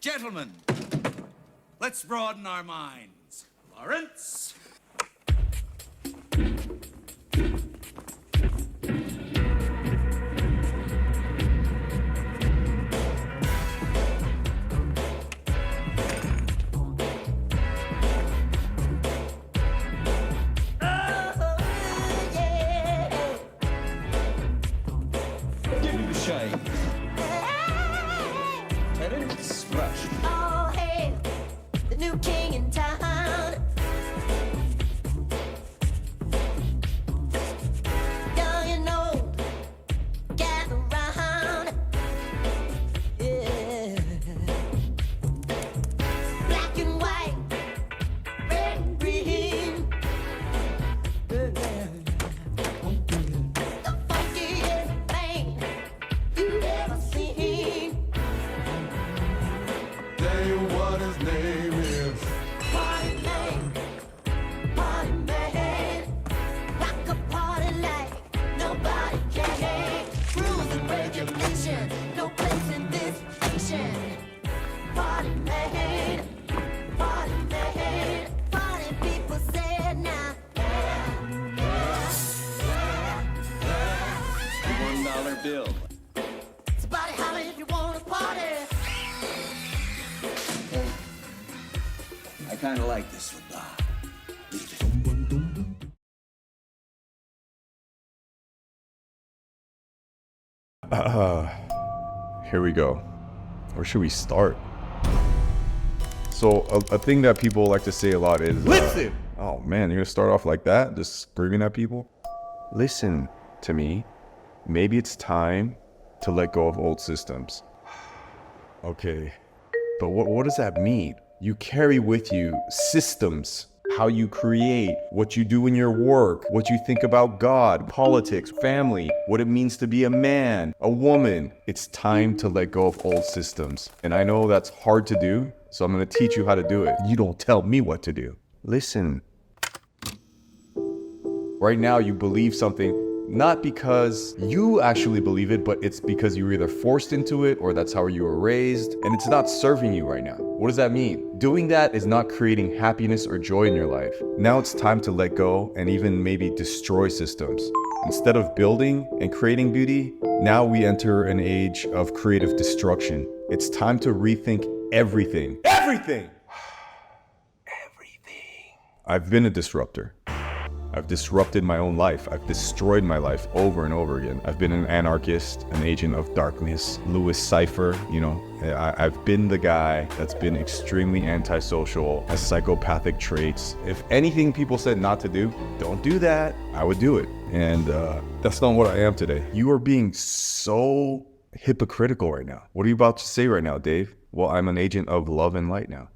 Gentlemen, let's broaden our minds. Lawrence? Give me the shade. Terence, rush. Oh, hey, the new king in town. Young and old, gather round. Yeah. Black and white, red and green. The funkiest thing you've ever seen. Say what his name is. Party man, rock a party like nobody can. Rules and regulations, no place in this nation. Party man, party people say now. $1 bill. Somebody holler if you want to party. I kind of like this one, Bob. Leave it. Here we go. Where should we start? So a thing that people like to say a lot is Listen! Oh man, you're gonna start off like that? Just screaming at people? Listen to me. Maybe it's time to let go of old systems. Okay, but what does that mean? You carry with you systems, how you create, what you do in your work, what you think about God, politics, family, what it means to be a man, a woman. It's time to let go of old systems. And I know that's hard to do, so I'm gonna teach you how to do it. You don't tell me what to do. Listen. Right now you believe something, not because you actually believe it, but it's because you were either forced into it or that's how you were raised, and it's not serving you right now. What does that mean? Doing that is not creating happiness or joy in your life. Now it's time to let go and even maybe destroy systems. Instead of building and creating beauty, now we enter an age of creative destruction. It's time to rethink everything. Everything! Everything. I've been a disruptor. I've disrupted my own life. I've destroyed my life over and over again. I've been an anarchist, an agent of darkness, Louis Cypher, you know. I've been the guy that's been extremely antisocial, has psychopathic traits. If anything people said not to do, don't do that, I would do it. And that's not what I am today. You are being so hypocritical right now. What are you about to say right now, Dave? Well, I'm an agent of love and light now.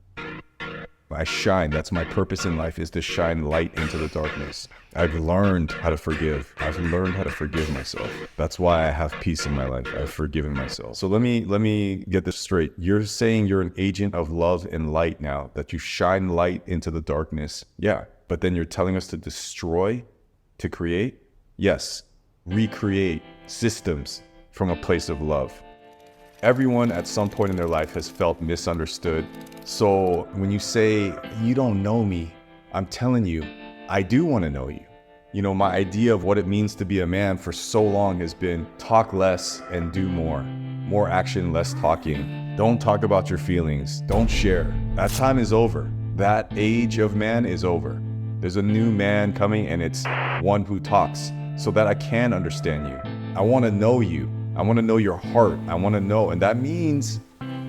I shine. That's my purpose in life, is to shine light into the darkness. I've learned how to forgive. I've learned how to forgive myself. That's why I have peace in my life. I've forgiven myself. So let me get this straight. You're saying you're an agent of love and light now, that you shine light into the darkness. Yeah, but then you're telling us to destroy, to create? Yes, recreate systems from a place of love. Everyone at some point in their life has felt misunderstood. So when you say, you don't know me, I'm telling you, I do want to know you. You know, my idea of what it means to be a man for so long has been talk less and do more. More action, less talking. Don't talk about your feelings. Don't share. That time is over. That age of man is over. There's a new man coming, and it's one who talks, so that I can understand you. I want to know you. I want to know your heart. I want to know, and that means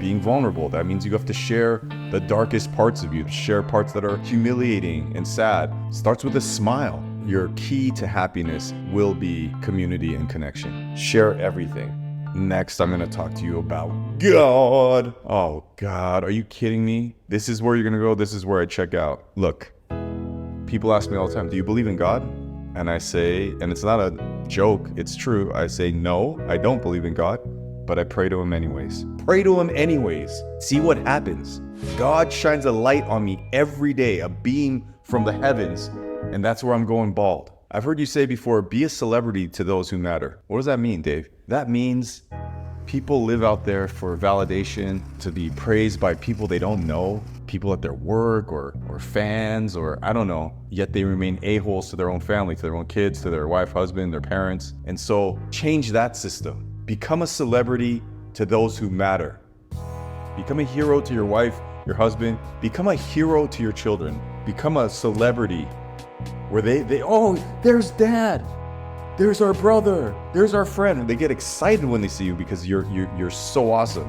being vulnerable. That means you have to share the darkest parts of you, share parts that are humiliating and sad. Starts with a smile. Your key to happiness will be community and connection. Share everything. Next, I'm going to talk to you about God. Oh, God, are you kidding me? This is where you're going to go. This is where I check out. Look, people ask me all the time, do you believe in God? And I say, and it's not a joke, it's true. I say, no, I don't believe in God, but I pray to him anyways. Pray to him anyways. See what happens. God shines a light on me every day, a beam from the heavens, and that's where I'm going bald. I've heard you say before, be a celebrity to those who matter. What does that mean, Dave? That means People live out there for validation, to be praised by people they don't know, people at their work or fans or I don't know, yet they remain a-holes to their own family, to their own kids, to their wife, husband, their parents. And so change that system. Become a celebrity to those who matter. Become a hero to your wife, your husband. Become a hero to your children. Become a celebrity where they oh, there's dad. There's our brother, there's our friend. And they get excited when they see you because you're so awesome.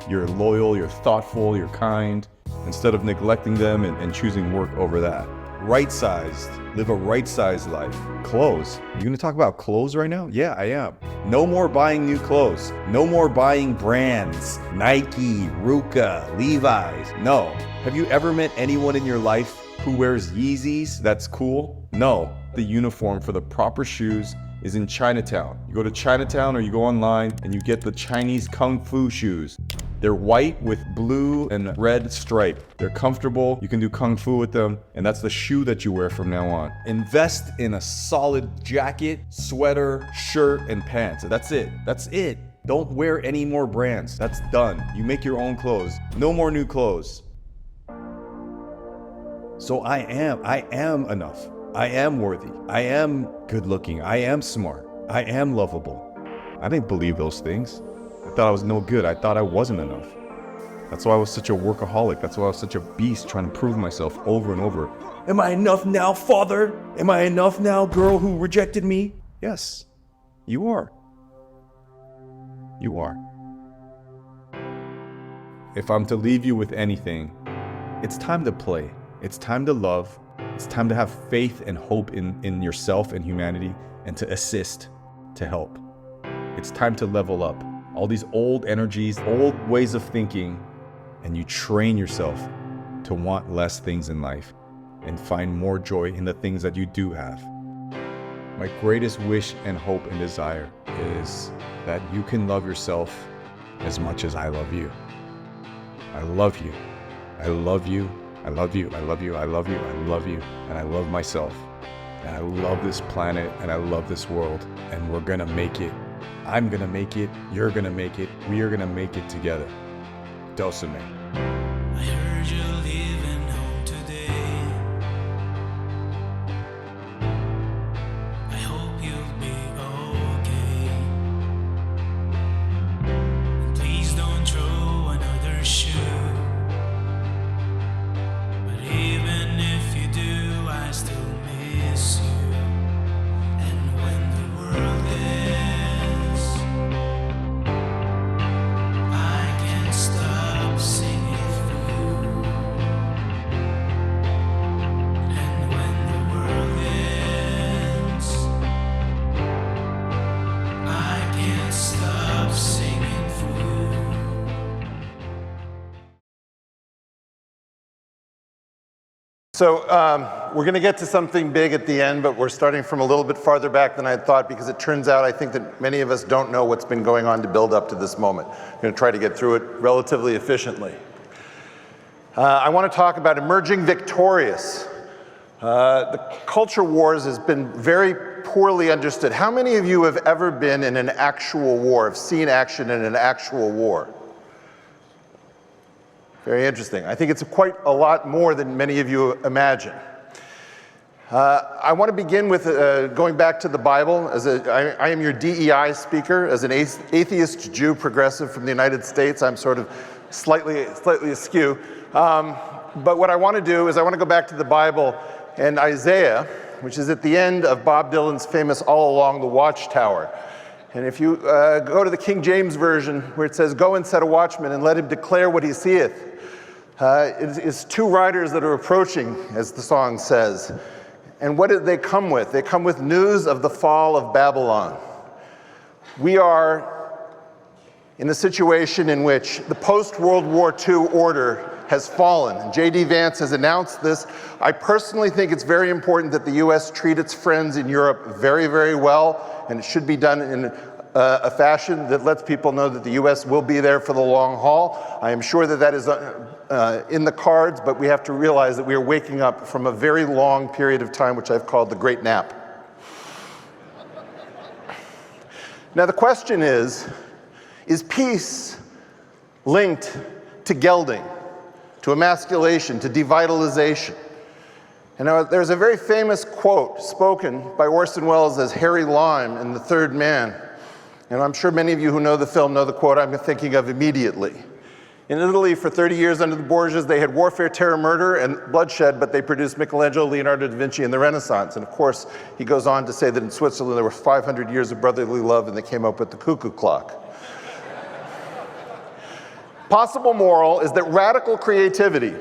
You're loyal, you're thoughtful, you're kind, instead of neglecting them and choosing work over that. Right-sized, live a right-sized life. Clothes, you gonna talk about clothes right now? Yeah, I am. No more buying new clothes. No more buying brands, Nike, Ruka, Levi's. No. Have you ever met anyone in your life who wears Yeezys that's cool? No. The uniform for the proper shoes is in Chinatown. You go to Chinatown or you go online and you get the Chinese Kung Fu shoes. They're white with blue and red stripe. They're comfortable. You can do Kung Fu with them. And that's the shoe that you wear from now on. Invest in a solid jacket, sweater, shirt, and pants. That's it. That's it. Don't wear any more brands. That's done. You make your own clothes. No more new clothes. So I am enough. I am worthy. I am good looking. I am smart. I am lovable. I didn't believe those things. I thought I was no good. I thought I wasn't enough. That's why I was such a workaholic. That's why I was such a beast trying to prove myself over and over. Am I enough now, father? Am I enough now, girl who rejected me? Yes, you are. You are. If I'm to leave you with anything, it's time to play. It's time to love. It's time to have faith and hope in yourself and humanity and to assist, to help. It's time to level up all these old energies, old ways of thinking, and you train yourself to want less things in life and find more joy in the things that you do have. My greatest wish and hope and desire is that you can love yourself as much as I love you. I love you. I love you. I love you, I love you, I love you, I love you, and I love myself. And I love this planet, and I love this world, and we're gonna make it. I'm gonna make it, you're gonna make it, we are gonna make it together. Dosame. I heard you leaving home today. I hope you'll be okay. Please don't throw another shoe. Even if you do, I still miss you. And when the world ends, I can't stop singing for you. And when the world ends, I can't stop singing for you. So we're going to get to something big at the end, but we're starting from a little bit farther back than I had thought because it turns out I think that many of us don't know what's been going on to build up to this moment. I'm going to try to get through it relatively efficiently. I want to talk about emerging victorious. The culture wars has been very poorly understood. How many of you have ever been in an actual war, have seen action in an actual war? Very interesting. I think it's quite a lot more than many of you imagine. I want to begin with going back to the Bible. I am your DEI speaker. As an atheist Jew progressive from the United States, I'm sort of slightly askew. But what I want to do is I want to go back to the Bible and Isaiah, which is at the end of Bob Dylan's famous All Along the Watchtower. And if you go to the King James Version where it says, "Go and set a watchman and let him declare what he seeth," it is two riders that are approaching, as the song says. And what did they come with? They come with news of the fall of Babylon. We are in a situation in which the post-World War II order has fallen. J.D. Vance has announced this. I personally think it's very important that the U.S. treat its friends in Europe very, very well, and it should be done in a fashion that lets people know that the U.S. will be there for the long haul. I am sure that that is in the cards, but we have to realize that we are waking up from a very long period of time, which I've called the Great Nap. Now the question is, Is peace linked to gelding, to emasculation, to devitalization? And now, there's a very famous quote spoken by Orson Welles as Harry Lime in The Third Man. And I'm sure many of you who know the film know the quote I'm thinking of immediately. In Italy, for 30 years under the Borgias, they had warfare, terror, murder, and bloodshed, but they produced Michelangelo, Leonardo da Vinci, and the Renaissance. And of course, he goes on to say that in Switzerland there were 500 years of brotherly love, and they came up with the cuckoo clock. Possible moral is that radical creativity,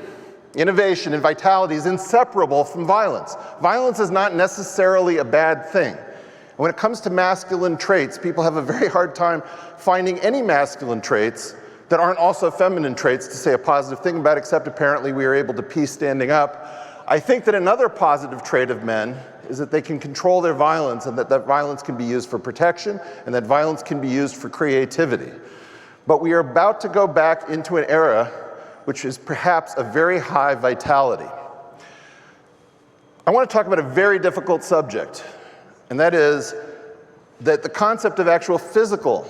innovation, and vitality is inseparable from violence. Violence is not necessarily a bad thing. And when it comes to masculine traits, people have a very hard time finding any masculine traits that aren't also feminine traits to say a positive thing about, except apparently we are able to peace standing up. I think that another positive trait of men is that they can control their violence, and that violence can be used for protection, and that violence can be used for creativity. But we are about to go back into an era which is perhaps a very high vitality. I want to talk about a very difficult subject, and that is that the concept of actual physical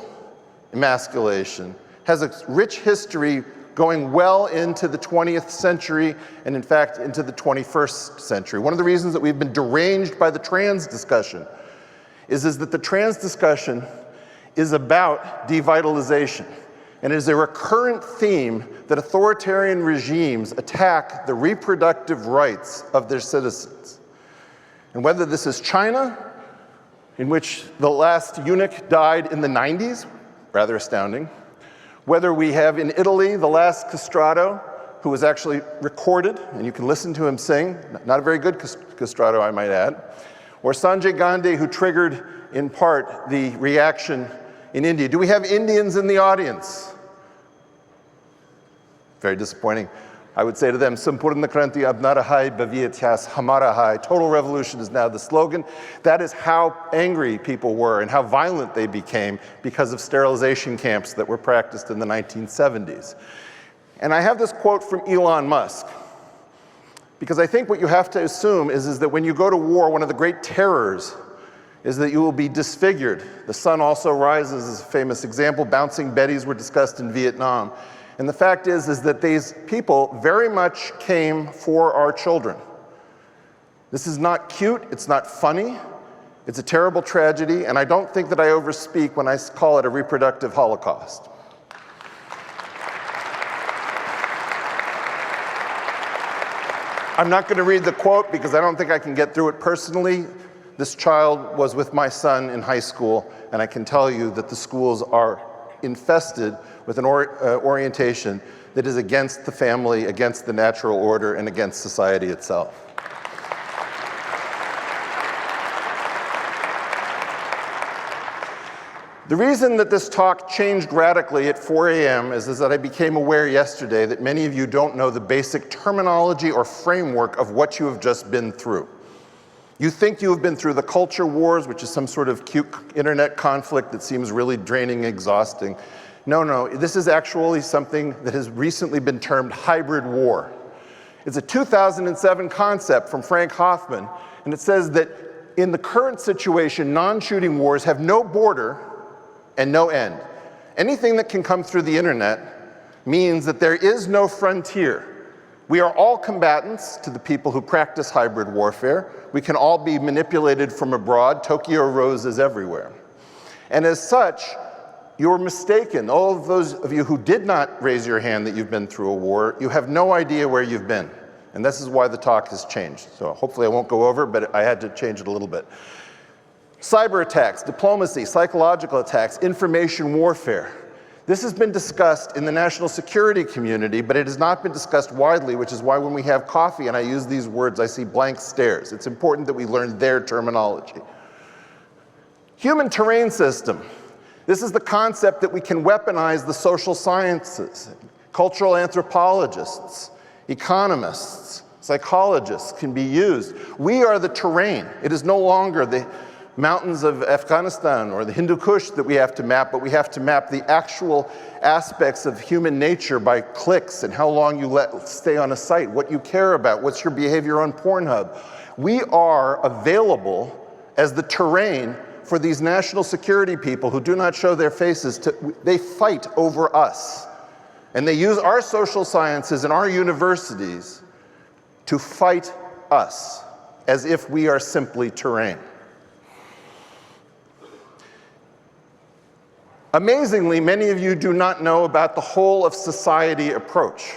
emasculation has a rich history going well into the 20th century, and in fact into the 21st century. One of the reasons that we've been deranged by the trans discussion is that the trans discussion is about devitalization. And it is a recurrent theme that authoritarian regimes attack the reproductive rights of their citizens. And whether this is China, in which the last eunuch died in the 90s, rather astounding, whether we have in Italy the last castrato, who was actually recorded, and you can listen to him sing, not a very good castrato, I might add, or Sanjay Gandhi, who triggered in part the reaction in India. Do we have Indians in the audience? Very disappointing. I would say to them, Sampurna Kranti Abnara Hai Bhaviyatyas Hamara Hai. Total revolution is now the slogan. That is how angry people were and how violent they became because of sterilization camps that were practiced in the 1970s. And I have this quote from Elon Musk, because I think what you have to assume is that when you go to war, one of the great terrors is that you will be disfigured. The sun also rises is a famous example. Bouncing Bettys were discussed in Vietnam. And the fact is that these people very much came for our children. This is not cute, it's not funny, it's a terrible tragedy, and I don't think that I overspeak when I call it a reproductive holocaust. I'm not going to read the quote because I don't think I can get through it personally. This child was with my son in high school, and I can tell you that the schools are infested with an orientation that is against the family, against the natural order, and against society itself. The reason that this talk changed radically at 4 a.m. is that I became aware yesterday that many of you don't know the basic terminology or framework of what you have just been through. You think you have been through the culture wars, which is some sort of cute internet conflict that seems really draining and exhausting. No, this is actually something that has recently been termed hybrid war. It's a 2007 concept from Frank Hoffman, and it says that in the current situation, non-shooting wars have no border and no end. Anything that can come through the internet means that there is no frontier. We are all combatants to the people who practice hybrid warfare. We can all be manipulated from abroad. Tokyo roses everywhere. And as such, you're mistaken. All of those of you who did not raise your hand that you've been through a war, you have no idea where you've been. And this is why the talk has changed. So hopefully I won't go over, but I had to change it a little bit. Cyber attacks, diplomacy, psychological attacks, information warfare. This has been discussed in the national security community, but it has not been discussed widely, which is why when we have coffee and I use these words, I see blank stares. It's important that we learn their terminology. Human terrain system. This is the concept that we can weaponize the social sciences. Cultural anthropologists, economists, psychologists can be used. We are the terrain. It is no longer the mountains of Afghanistan or the Hindu Kush that we have to map, but we have to map the actual aspects of human nature by clicks and how long you stay on a site, what you care about, what's your behavior on Pornhub. We are available as the terrain for these national security people who do not show their faces, they fight over us. And they use our social sciences and our universities to fight us as if we are simply terrain. Amazingly, many of you do not know about the whole of society approach.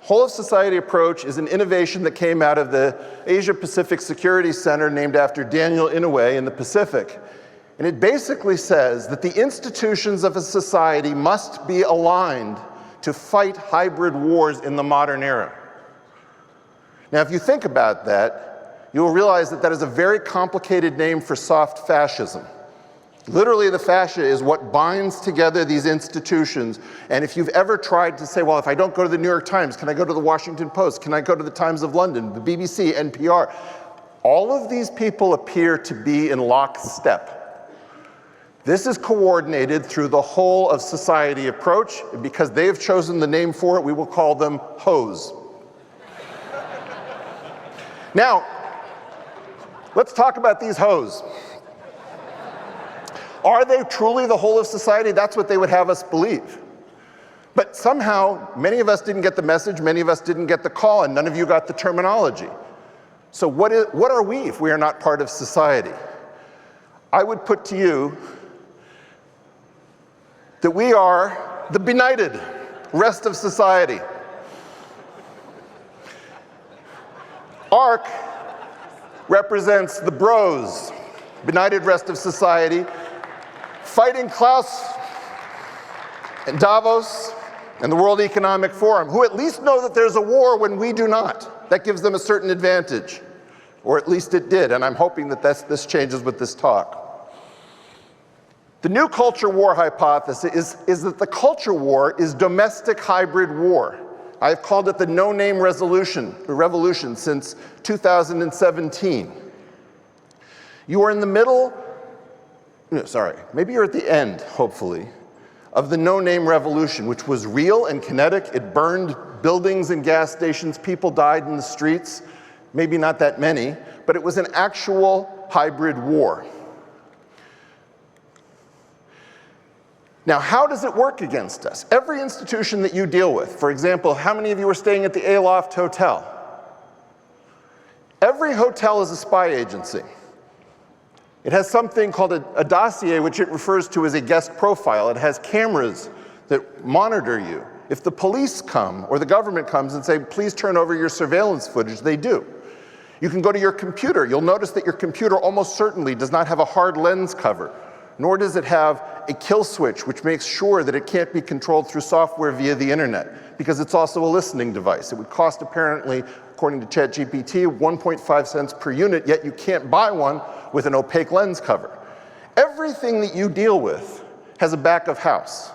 Whole of society approach is an innovation that came out of the Asia Pacific Security Center named after Daniel Inouye in the Pacific. And it basically says that the institutions of a society must be aligned to fight hybrid wars in the modern era. Now, if you think about that, you will realize that that is a very complicated name for soft fascism. Literally, the fascia is what binds together these institutions. And if you've ever tried to say, well, if I don't go to the New York Times, can I go to the Washington Post? Can I go to the Times of London, the BBC, NPR? All of these people appear to be in lockstep. This is coordinated through the whole of society approach. Because they have chosen the name for it, we will call them hoes. Now, let's talk about these hoes. Are they truly the whole of society? That's what they would have us believe. But somehow, many of us didn't get the message, many of us didn't get the call, and none of you got the terminology. So what are we if we are not part of society? I would put to you that we are the benighted rest of society. ARC represents the bros, benighted rest of society, fighting Klaus and Davos and the World Economic Forum, who at least know that there's a war when we do not. That gives them a certain advantage, or at least it did, and I'm hoping that this changes with this talk. The new culture war hypothesis is that the culture war is domestic hybrid war. I've called it the no-name revolution since 2017. You are in the middle, maybe you're at the end, hopefully, of the no-name revolution, which was real and kinetic. It burned buildings and gas stations. People died in the streets. Maybe not that many, but it was an actual hybrid war. Now, how does it work against us? Every institution that you deal with, for example, how many of you are staying at the Aloft Hotel? Every hotel is a spy agency. It has something called a dossier, which it refers to as a guest profile. It has cameras that monitor you. If the police come or the government comes and say, please turn over your surveillance footage, they do. You can go to your computer. You'll notice that your computer almost certainly does not have a hard lens cover, nor does it have a kill switch, which makes sure that it can't be controlled through software via the internet, because it's also a listening device. It would cost, apparently, according to ChatGPT, 1.5 cents per unit, yet you can't buy one with an opaque lens cover. Everything that you deal with has a back of house.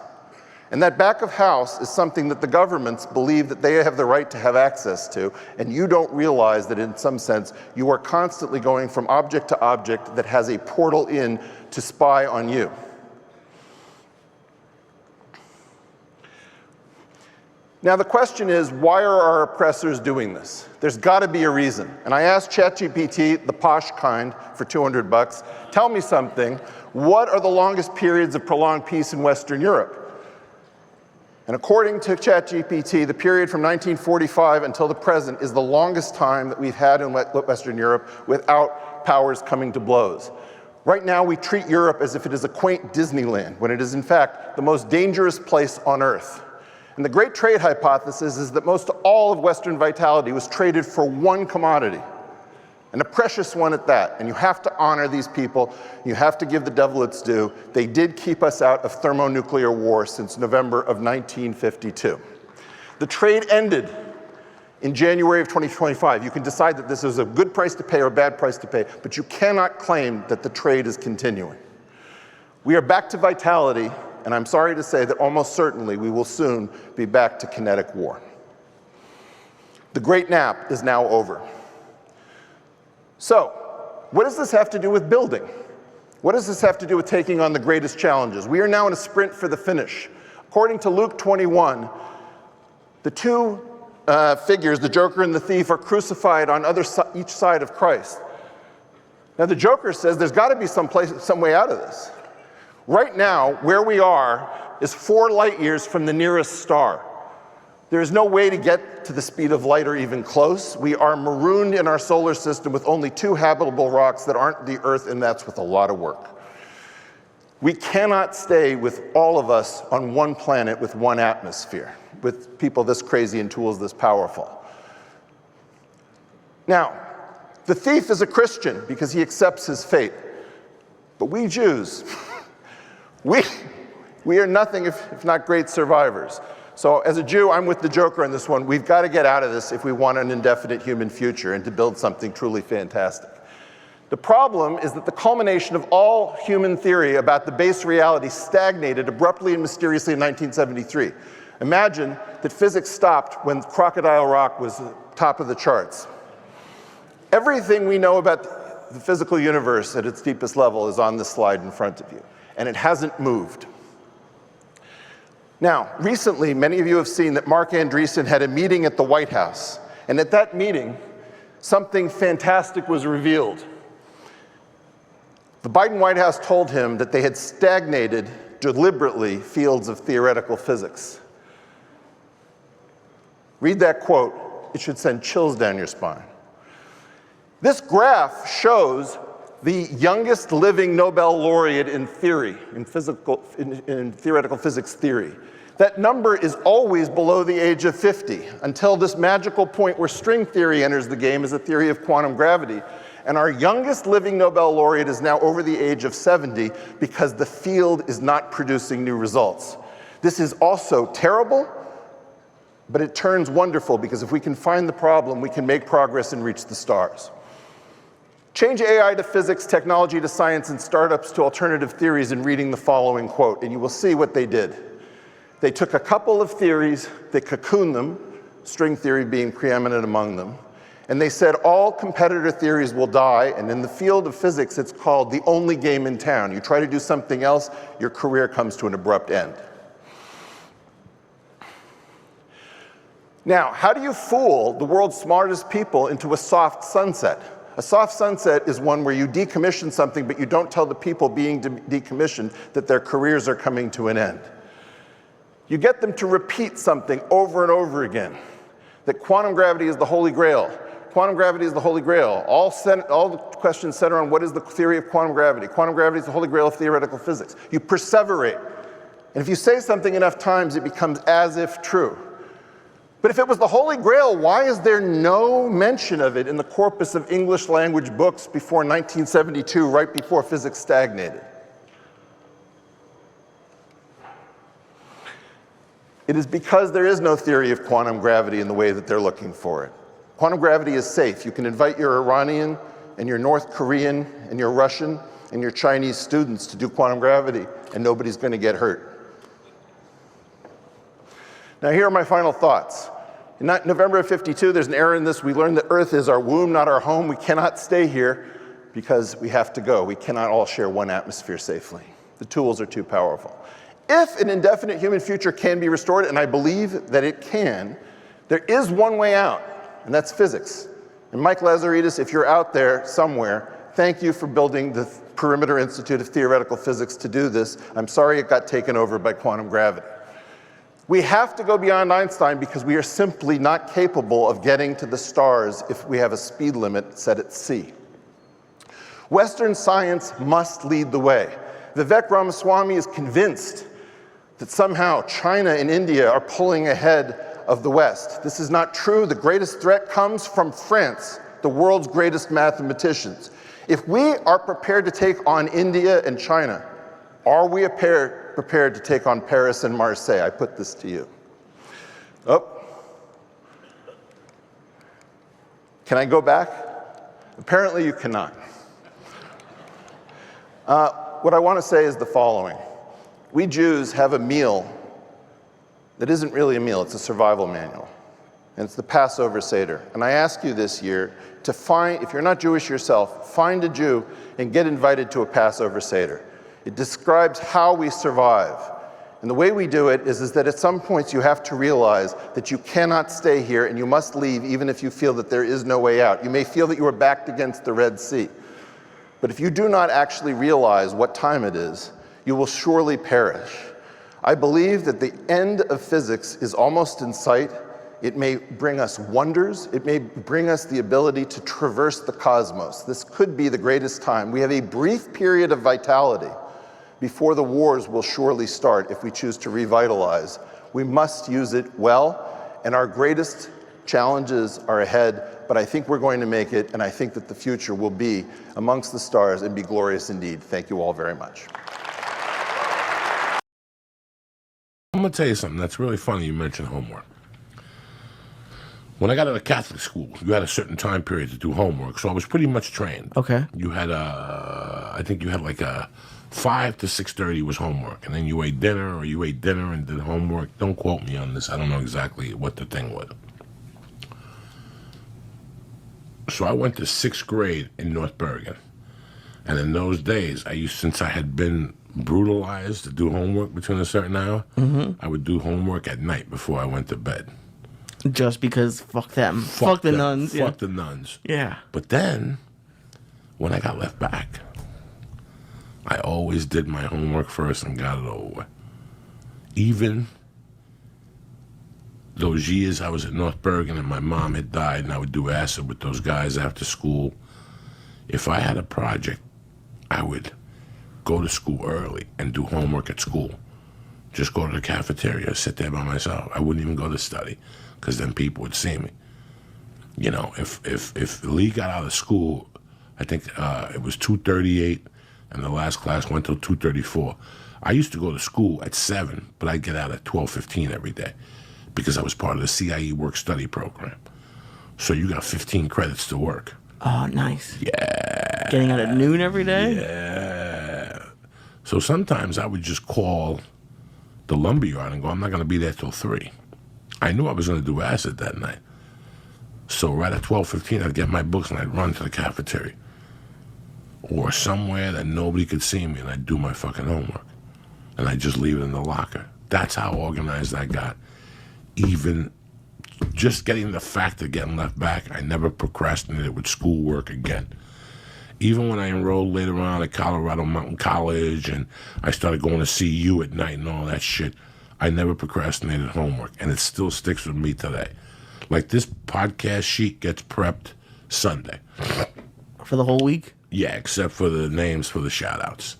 And that back of house is something that the governments believe that they have the right to have access to, and you don't realize that in some sense you are constantly going from object to object that has a portal in to spy on you. Now the question is, why are our oppressors doing this? There's got to be a reason. And I asked ChatGPT, the posh kind, for $200, tell me something. What are the longest periods of prolonged peace in Western Europe? And according to ChatGPT, the period from 1945 until the present is the longest time that we've had in Western Europe without powers coming to blows. Right now, we treat Europe as if it is a quaint Disneyland, when it is in fact the most dangerous place on earth. And the great trade hypothesis is that most all of Western vitality was traded for one commodity, and a precious one at that. And you have to honor these people. You have to give the devil its due. They did keep us out of thermonuclear war since November of 1952. The trade ended in January of 2025. You can decide that this is a good price to pay or a bad price to pay, but you cannot claim that the trade is continuing. We are back to vitality, and I'm sorry to say that almost certainly we will soon be back to kinetic war. The great nap is now over. So, what does this have to do with building? What does this have to do with taking on the greatest challenges? We are now in a sprint for the finish. According to Luke 21, the two figures, the Joker and the thief, are crucified on each side of Christ. Now the Joker says there's got to be some way out of this. Right now, where we are is 4 light years from the nearest star. There is no way to get to the speed of light or even close. We are marooned in our solar system with only 2 habitable rocks that aren't the Earth, and that's with a lot of work. We cannot stay with all of us on one planet with one atmosphere, with people this crazy and tools this powerful. Now, the thief is a Christian because he accepts his fate. But we Jews, we are nothing if not great survivors. So as a Jew, I'm with the Joker on this one. We've got to get out of this if we want an indefinite human future and to build something truly fantastic. The problem is that the culmination of all human theory about the base reality stagnated abruptly and mysteriously in 1973. Imagine that physics stopped when Crocodile Rock was top of the charts. Everything we know about the physical universe at its deepest level is on this slide in front of you, and it hasn't moved. Now, recently, many of you have seen that Mark Andreessen had a meeting at the White House, and at that meeting, something fantastic was revealed. The Biden White House told him that they had stagnated deliberately fields of theoretical physics. Read that quote. It should send chills down your spine. This graph shows the youngest living Nobel laureate in theory, in theoretical physics theory. That number is always below the age of 50, until this magical point where string theory enters the game as a theory of quantum gravity. And our youngest living Nobel laureate is now over the age of 70 because the field is not producing new results. This is also terrible, but it turns wonderful because if we can find the problem, we can make progress and reach the stars. Change AI to physics, technology to science, and startups to alternative theories in reading the following quote, and you will see what they did. They took a couple of theories, they cocooned them, string theory being preeminent among them, and they said all competitor theories will die, and in the field of physics, it's called the only game in town. You try to do something else, your career comes to an abrupt end. Now, how do you fool the world's smartest people into a soft sunset? A soft sunset is one where you decommission something, but you don't tell the people being decommissioned that their careers are coming to an end. You get them to repeat something over and over again, that quantum gravity is the holy grail. Quantum gravity is the holy grail. All the questions center on what is the theory of quantum gravity. Quantum gravity is the holy grail of theoretical physics. You perseverate. And if you say something enough times, it becomes as if true. But if it was the Holy Grail, why is there no mention of it in the corpus of English language books before 1972, right before physics stagnated? It is because there is no theory of quantum gravity in the way that they're looking for it. Quantum gravity is safe. You can invite your Iranian and your North Korean and your Russian and your Chinese students to do quantum gravity, and nobody's going to get hurt. Now, here are my final thoughts. In November of '52, there's an error in this. We learned that Earth is our womb, not our home. We cannot stay here because we have to go. We cannot all share one atmosphere safely. The tools are too powerful. If an indefinite human future can be restored, and I believe that it can, there is one way out, and that's physics. And Mike Lazaridis, if you're out there somewhere, thank you for building the Perimeter Institute of Theoretical Physics to do this. I'm sorry it got taken over by quantum gravity. We have to go beyond Einstein because we are simply not capable of getting to the stars if we have a speed limit set at c. Western science must lead the way. Vivek Ramaswamy is convinced that somehow China and India are pulling ahead of the West. This is not true. The greatest threat comes from France, the world's greatest mathematicians. If we are prepared to take on India and China, are we prepared to take on Paris and Marseille? I put this to you. Oh. Can I go back? Apparently you cannot. What I want to say is the following. We Jews have a meal that isn't really a meal, it's a survival manual. And it's the Passover Seder. And I ask you this year to find, if you're not Jewish yourself, find a Jew and get invited to a Passover Seder. It describes how we survive. And the way we do it is that at some points you have to realize that you cannot stay here and you must leave even if you feel that there is no way out. You may feel that you are backed against the Red Sea. But if you do not actually realize what time it is, you will surely perish. I believe that the end of physics is almost in sight. It may bring us wonders. It may bring us the ability to traverse the cosmos. This could be the greatest time. We have a brief period of vitality before the wars will surely start if we choose to revitalize. We must use it well, and our greatest challenges are ahead, but I think we're going to make it, and I think that the future will be amongst the stars and be glorious indeed. Thank you all very much. I'm going to tell you something that's really funny. You mentioned homework. When I got out of Catholic school, you had a certain time period to do homework, so I was pretty much trained. Okay. You had I think you had like a 5 to 6:30 was homework, and then you ate dinner, or you ate dinner and did homework. Don't quote me on this. I don't know exactly what the thing was. So I went to 6th grade in North Bergen, and in those days, since I had been brutalized to do homework between a certain hour, I would do homework at night before I went to bed. Just because fuck them. Fuck the nuns. Fuck the nuns. Yeah. But then, when I got left back, I always did my homework first and got it over with. Even those years I was at North Bergen and my mom had died and I would do acid with those guys after school, if I had a project, I would go to school early and do homework at school. Just go to the cafeteria, sit there by myself. I wouldn't even go to study, because then people would see me. You know, if Lee got out of school, I think it was 2:38, and the last class went till 2:34. I used to go to school at 7, but I'd get out at 12:15 every day, because I was part of the CIE work-study program. So you got 15 credits to work. Oh, nice. Yeah. Getting out at noon every day? Yeah. So sometimes I would just call the lumberyard and go, I'm not going to be there till 3. I knew I was going to do acid that night. So right at 12:15, I'd get my books and I'd run to the cafeteria or somewhere that nobody could see me, and I'd do my fucking homework. And I'd just leave it in the locker. That's how organized I got. Even just getting the fact of getting left back, I never procrastinated with schoolwork again. Even when I enrolled later on at Colorado Mountain College and I started going to CU at night and all that shit, I never procrastinated homework, and it still sticks with me today. Like, this podcast sheet gets prepped Sunday. For the whole week? Yeah, except for the names for the shout-outs.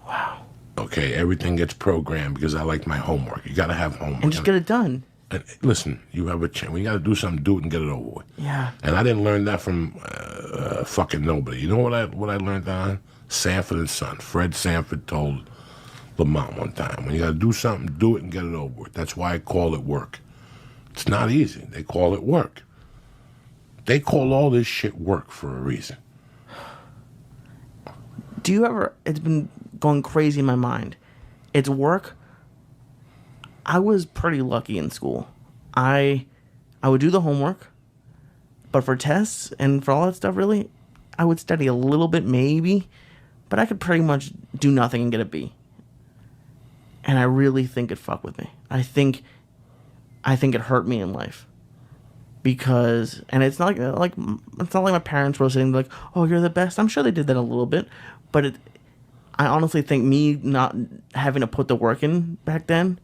Wow. Okay, everything gets programmed because I like my homework. You got to have homework. And just get it done. And listen, you have a chance. When you got to do something, do it and get it over with. Yeah. And I didn't learn that from fucking nobody. You know what I learned that on? Sanford and Son. Fred Sanford told Lamont one time, when you got to do something, do it and get it over with. That's why I call it work. It's not easy. They call it work. They call all this shit work for a reason. Do you ever, it's been going crazy in my mind. It's work. I was pretty lucky in school. I would do the homework, but for tests and for all that stuff, really, I would study a little bit maybe, but I could pretty much do nothing and get a B. And I really think it fucked with me. I think it hurt me in life. Because, and it's not like my parents were sitting like, oh, you're the best. I'm sure they did that a little bit, but I honestly think me not having to put the work in back then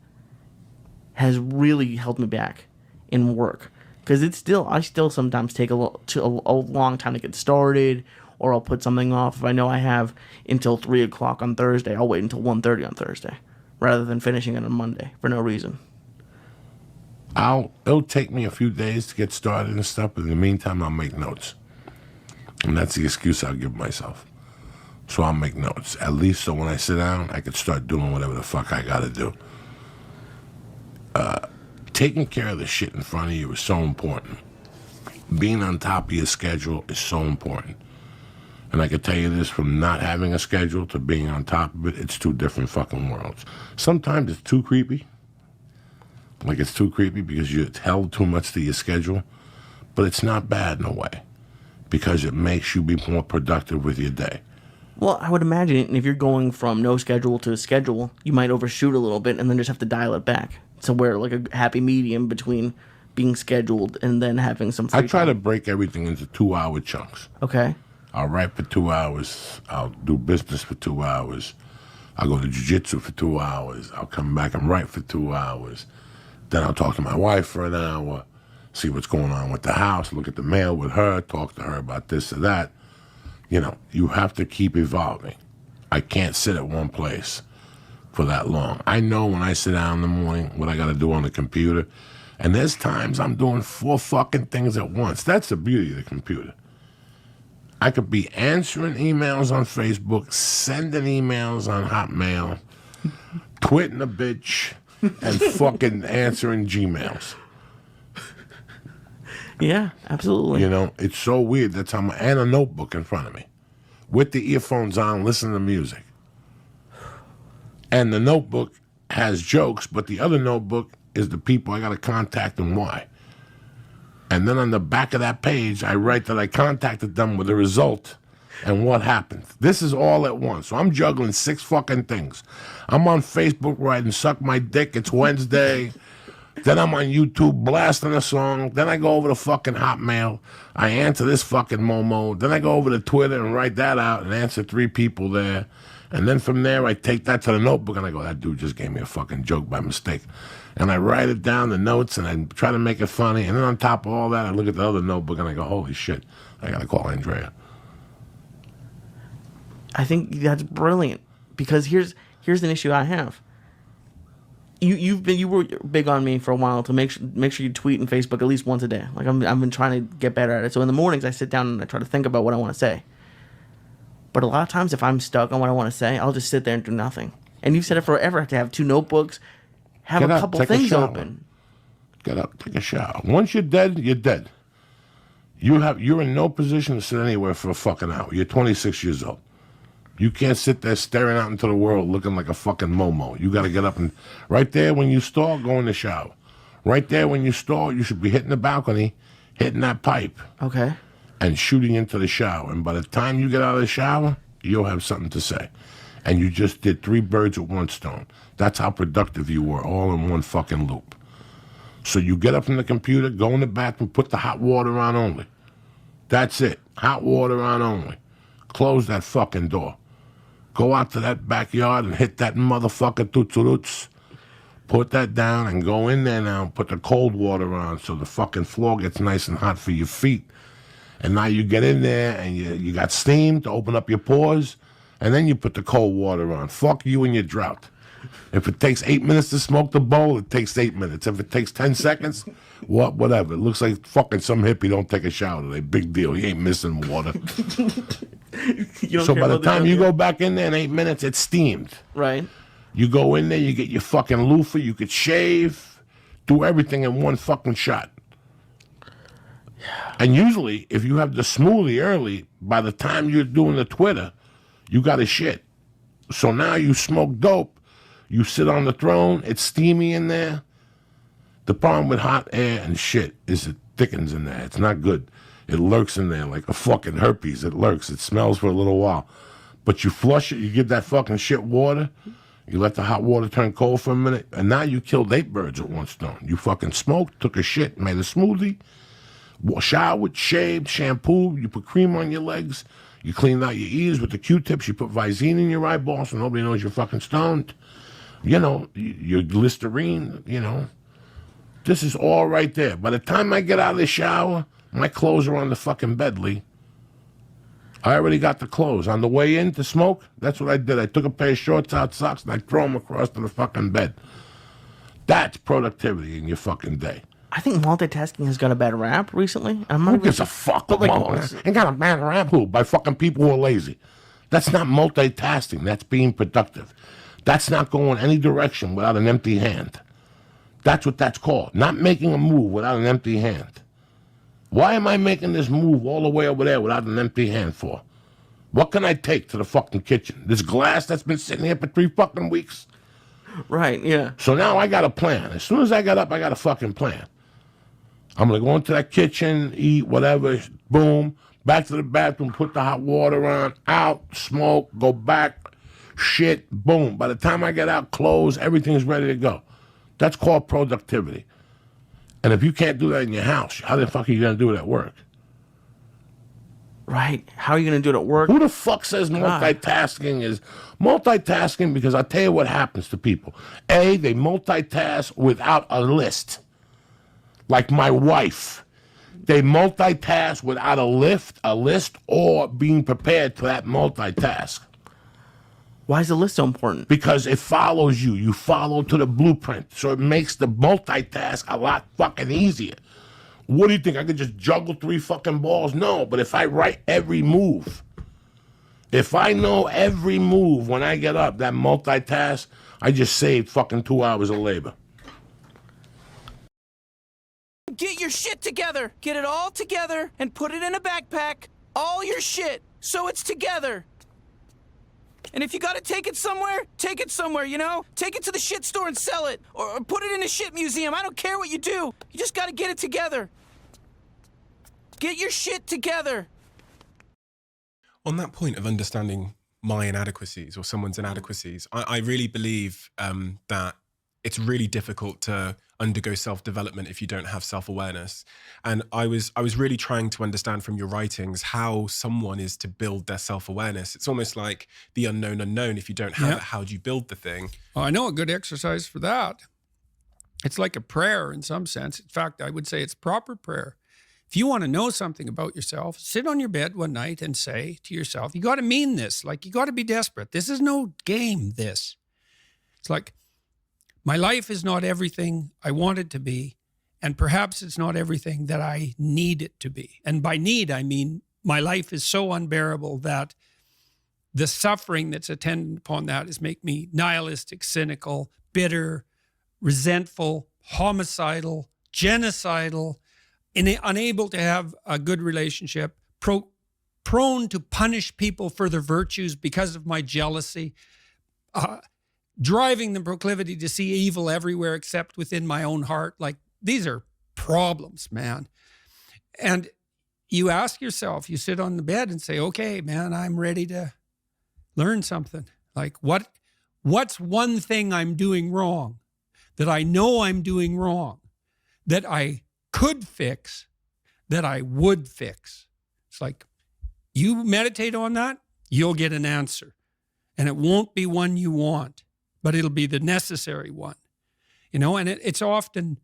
has really held me back in work. Because I still sometimes take a long time to get started, or I'll put something off. If I know I have until 3 o'clock on Thursday, I'll wait until 1:30 on Thursday, rather than finishing it on Monday for no reason. It'll take me a few days to get started and stuff, but in the meantime, I'll make notes. And that's the excuse I'll give myself. So I'll make notes, at least so when I sit down, I can start doing whatever the fuck I gotta do. Taking care of the shit in front of you is so important. Being on top of your schedule is so important. And I can tell you this, from not having a schedule to being on top of it, it's two different fucking worlds. Sometimes it's too creepy. Like, it's too creepy because you're held too much to your schedule. But it's not bad in a way, because it makes you be more productive with your day. Well, I would imagine if you're going from no schedule to a schedule, you might overshoot a little bit and then just have to dial it back. So we're like a happy medium between being scheduled and then having some free I try time. to break everything into 2-hour chunks. Okay. I'll write for 2 hours. I'll do business for 2 hours. I'll go to jiu-jitsu for 2 hours. I'll come back and write for 2 hours. Then I'll talk to my wife for an hour, see what's going on with the house, look at the mail with her, talk to her about this or that. You know, you have to keep evolving. I can't sit at one place for that long. I know when I sit down in the morning what I got to do on the computer, and there's times I'm doing 4 fucking things at once. That's the beauty of the computer. I could be answering emails on Facebook, sending emails on Hotmail, twitting a bitch, and fucking answering Gmails. Yeah, absolutely. You know, it's so weird. That's how and a notebook in front of me with the earphones on, listening to music. And the notebook has jokes, but the other notebook is the people I got to contact and why. And then on the back of that page, I write that I contacted them with a result and what happened. This is all at once. So I'm juggling 6 fucking things. I'm on Facebook writing, suck my dick, it's Wednesday. Then I'm on YouTube blasting a song. Then I go over to fucking Hotmail. I answer this fucking Momo. Then I go over to Twitter and write that out and answer 3 people there. And then from there, I take that to the notebook and I go, that dude just gave me a fucking joke by mistake. And I write it down, the notes, and I try to make it funny. And then on top of all that, I look at the other notebook and I go, holy shit, I got to call Andrea. I think that's brilliant because here's an issue I have. You were big on me for a while to make sure you tweet and Facebook at least once a day. Like I've been trying to get better at it. So in the mornings I sit down and I try to think about what I want to say. But a lot of times if I'm stuck on what I want to say, I'll just sit there and do nothing. And you've said it forever to have 2 notebooks, have Get a up, couple take a things shower. open. Get up, take a shower. Once you're dead, you're dead. You're in no position to sit anywhere for a fucking hour. You're 26 years old. You can't sit there staring out into the world looking like a fucking Momo. You got to get up and right there when you stall, go in the shower. Right there when you stall, you should be hitting the balcony, hitting that pipe, Okay. and shooting into the shower. And by the time you get out of the shower, you'll have something to say. And you just did 3 birds with 1 stone. That's how productive you were, all in one fucking loop. So you get up from the computer, go in the bathroom, put the hot water on only. That's it. Hot water on only. Close that fucking door. Go out to that backyard and hit that motherfucker tutsuruts. Put that down and go in there now and put the cold water on so the fucking floor gets nice and hot for your feet. And now you get in there and you got steam to open up your pores, and then you put the cold water on. Fuck you and your drought. If it takes 8 minutes to smoke the bowl, it takes 8 minutes. If it takes 10 seconds, whatever. It looks like fucking some hippie don't take a shower today. Big deal. He ain't missing water. So by the time you go back in there in 8 minutes, it's steamed. Right. You go in there, you get your fucking loofah, you could shave, do everything in one fucking shot. And usually, if you have the smoothie early, by the time you're doing the Twitter, you got a shit. So now you smoke dope, you sit on the throne, it's steamy in there. The problem with hot air and shit is it thickens in there. It's not good. It lurks in there like a fucking herpes. It lurks. It smells for a little while. But you flush it, you give that fucking shit water, you let the hot water turn cold for a minute, and now you killed 8 birds with 1 stone. You fucking smoked, took a shit, made a smoothie, showered, shaved, shampooed, you put cream on your legs, you cleaned out your ears with the Q-tips, you put Visine in your eyeballs so nobody knows you're fucking stoned. You know, your Listerine, you know. This is all right there. By the time I get out of the shower, my clothes are on the fucking bed, Lee. I already got the clothes. On the way in to smoke, that's what I did. I took a pair of shorts out, socks, and I throw them across to the fucking bed. That's productivity in your fucking day. I think multitasking has got a bad rap recently. Who gives a fuck? But like, Ain't got a bad rap who? By fucking people who are lazy. That's not multitasking. That's being productive. That's not going any direction without an empty hand. That's what that's called. Not making a move without an empty hand. Why am I making this move all the way over there without an empty hand for? What can I take to the fucking kitchen? This glass that's been sitting here for 3 fucking weeks? Right, yeah. So now I got a plan. As soon as I got up, I got a fucking plan. I'm going to go into that kitchen, eat, whatever, boom, back to the bathroom, put the hot water on, out, smoke, go back, shit, boom. By the time I get out, clothes, everything's ready to go. That's called productivity. And if you can't do that in your house, how the fuck are you going to do it at work? Right. How are you going to do it at work? Who the fuck says multitasking is multitasking? Because I'll tell you what happens to people. A, they multitask without a list. Like my wife. They multitask without a list, or being prepared for that multitask. Why is the list so important? Because it follows you. You follow to the blueprint. So it makes the multitask a lot fucking easier. What do you think? I could just juggle 3 fucking balls? No, but if I write every move, if I know every move when I get up, that multitask, I just saved fucking 2 hours of labor. Get your shit together. Get it all together and put it in a backpack. All your shit, so it's together. And if you gotta take it somewhere, you know? Take it to the shit store and sell it. Or put it in a shit museum. I don't care what you do. You just gotta get it together. Get your shit together. On that point of understanding my inadequacies or someone's inadequacies, I really believe that it's really difficult to undergo self-development if you don't have self-awareness. And I was really trying to understand from your writings how someone is to build their self-awareness. It's almost like the unknown unknown. If you don't have it, how do you build the thing? Well, I know a good exercise for that. It's like a prayer in some sense. In fact, I would say it's proper prayer. If you want to know something about yourself, sit on your bed one night and say to yourself, you got to mean this. Like, you got to be desperate. This is no game, this. It's like, my life is not everything I want it to be, and perhaps it's not everything that I need it to be. And by need, I mean my life is so unbearable that the suffering that's attendant upon that is make me nihilistic, cynical, bitter, resentful, homicidal, genocidal, unable to have a good relationship, prone to punish people for their virtues because of my jealousy, driving the proclivity to see evil everywhere except within my own heart. Like, these are problems, man. And you ask yourself, you sit on the bed and say, okay, man, I'm ready to learn something. Like, what's one thing I'm doing wrong that I know I'm doing wrong, that I could fix, that I would fix? It's like, you meditate on that, you'll get an answer. And it won't be one you want, but it'll be the necessary one, you know, and it's often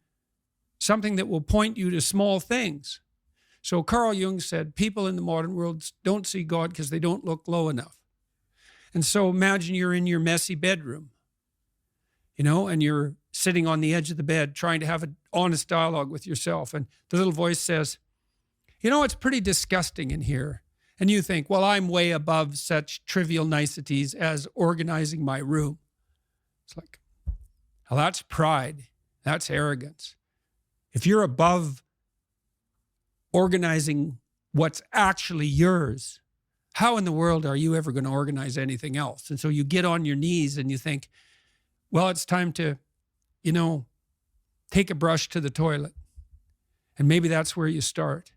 something that will point you to small things. So Carl Jung said, people in the modern world don't see God because they don't look low enough. And so imagine you're in your messy bedroom, you know, and you're sitting on the edge of the bed trying to have an honest dialogue with yourself. And the little voice says, you know, it's pretty disgusting in here. And you think, well, I'm way above such trivial niceties as organizing my room. It's like, well, that's pride. That's arrogance. If you're above organizing what's actually yours, how in the world are you ever going to organize anything else? And so you get on your knees and you think, well, it's time to, you know, take a brush to the toilet. And maybe that's where you start.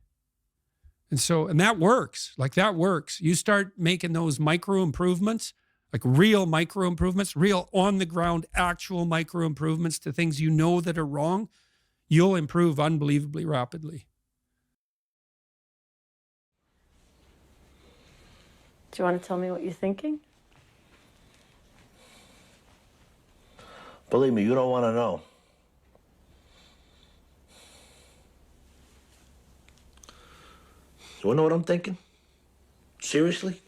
And that works. Like, that works. You start making those micro improvements, like real micro improvements, real on the ground, actual micro improvements to things you know that are wrong, you'll improve unbelievably rapidly. Do you want to tell me what you're thinking? Believe me, you don't want to know. You want to know what I'm thinking? Seriously?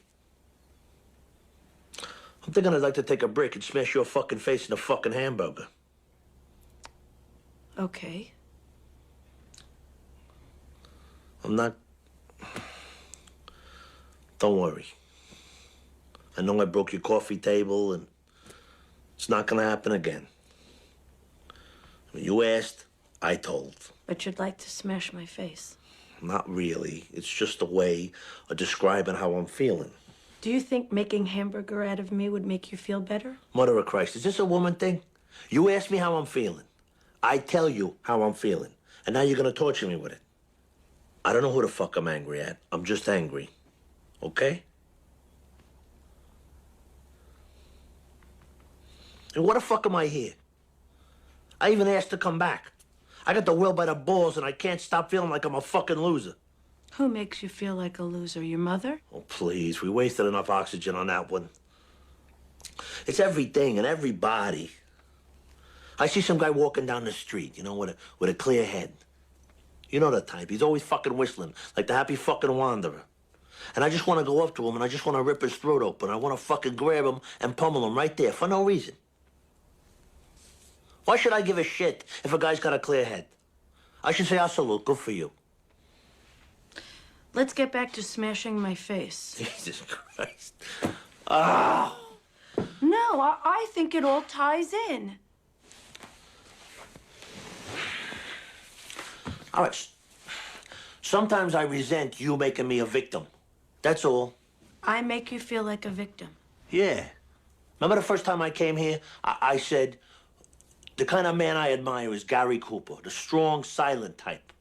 I'm thinking I'd like to take a break and smash your fucking face in a fucking hamburger. Okay. I'm not... Don't worry. I know I broke your coffee table, and it's not gonna happen again. When you asked, I told. But you'd like to smash my face. Not really. It's just a way of describing how I'm feeling. Do you think making hamburger out of me would make you feel better? Mother of Christ, is this a woman thing? You ask me how I'm feeling. I tell you how I'm feeling. And now you're gonna torture me with it. I don't know who the fuck I'm angry at. I'm just angry. Okay? And what the fuck am I here? I even asked to come back. I got the world by the balls and I can't stop feeling like I'm a fucking loser. Who makes you feel like a loser? Your mother? Oh, please. We wasted enough oxygen on that one. It's everything and everybody. I see some guy walking down the street, you know, with a clear head. You know the type. He's always fucking whistling, like the happy fucking wanderer. And I just want to go up to him and I just want to rip his throat open. I want to fucking grab him and pummel him right there for no reason. Why should I give a shit if a guy's got a clear head? I should say, I salute, good for you. Let's get back to smashing my face. Jesus Christ. Ah! No, I think it all ties in. All right. Sometimes I resent you making me a victim. That's all. I make you feel like a victim. Yeah. Remember the first time I came here? I said, the kind of man I admire is Gary Cooper, the strong, silent type.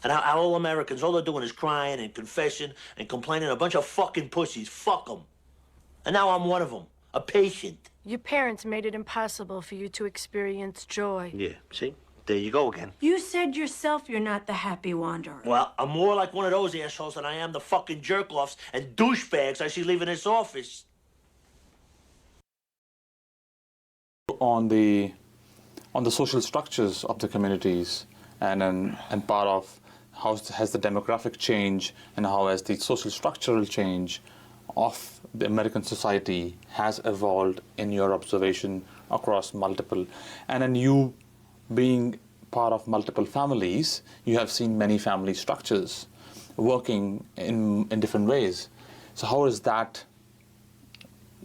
And how all Americans, all they're doing is crying and confessing and complaining. A bunch of fucking pussies. Fuck them. And now I'm one of them, a patient. Your parents made it impossible for you to experience joy. Yeah, see? There you go again. You said yourself you're not the happy wanderer. Well, I'm more like one of those assholes than I am the fucking jerk-offs and douchebags I see leaving this office. On the social structures of the communities and part of how has the demographic change and how has the social structural change of the American society has evolved in your observation across multiple, and then you being part of multiple families, you have seen many family structures working in different ways. So how is that,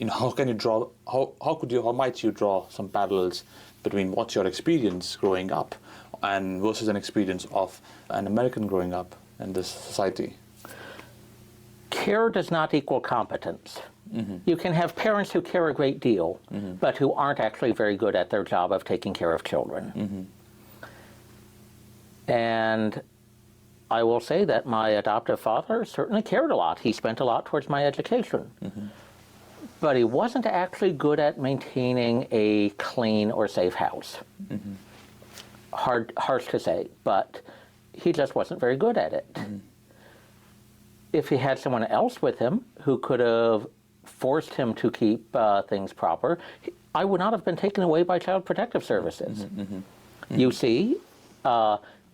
how can you draw, how might you draw some parallels between what's your experience growing up and versus an experience of an American growing up in this society? Care does not equal competence. Mm-hmm. You can have parents who care a great deal, mm-hmm. but who aren't actually very good at their job of taking care of children. Mm-hmm. And I will say that my adoptive father certainly cared a lot. He spent a lot towards my education. Mm-hmm. But he wasn't actually good at maintaining a clean or safe house. Mm-hmm. Harsh to say, but he just wasn't very good at it. Mm-hmm. If he had someone else with him who could have forced him to keep things proper, I would not have been taken away by Child Protective Services. Mm-hmm. Mm-hmm. You see,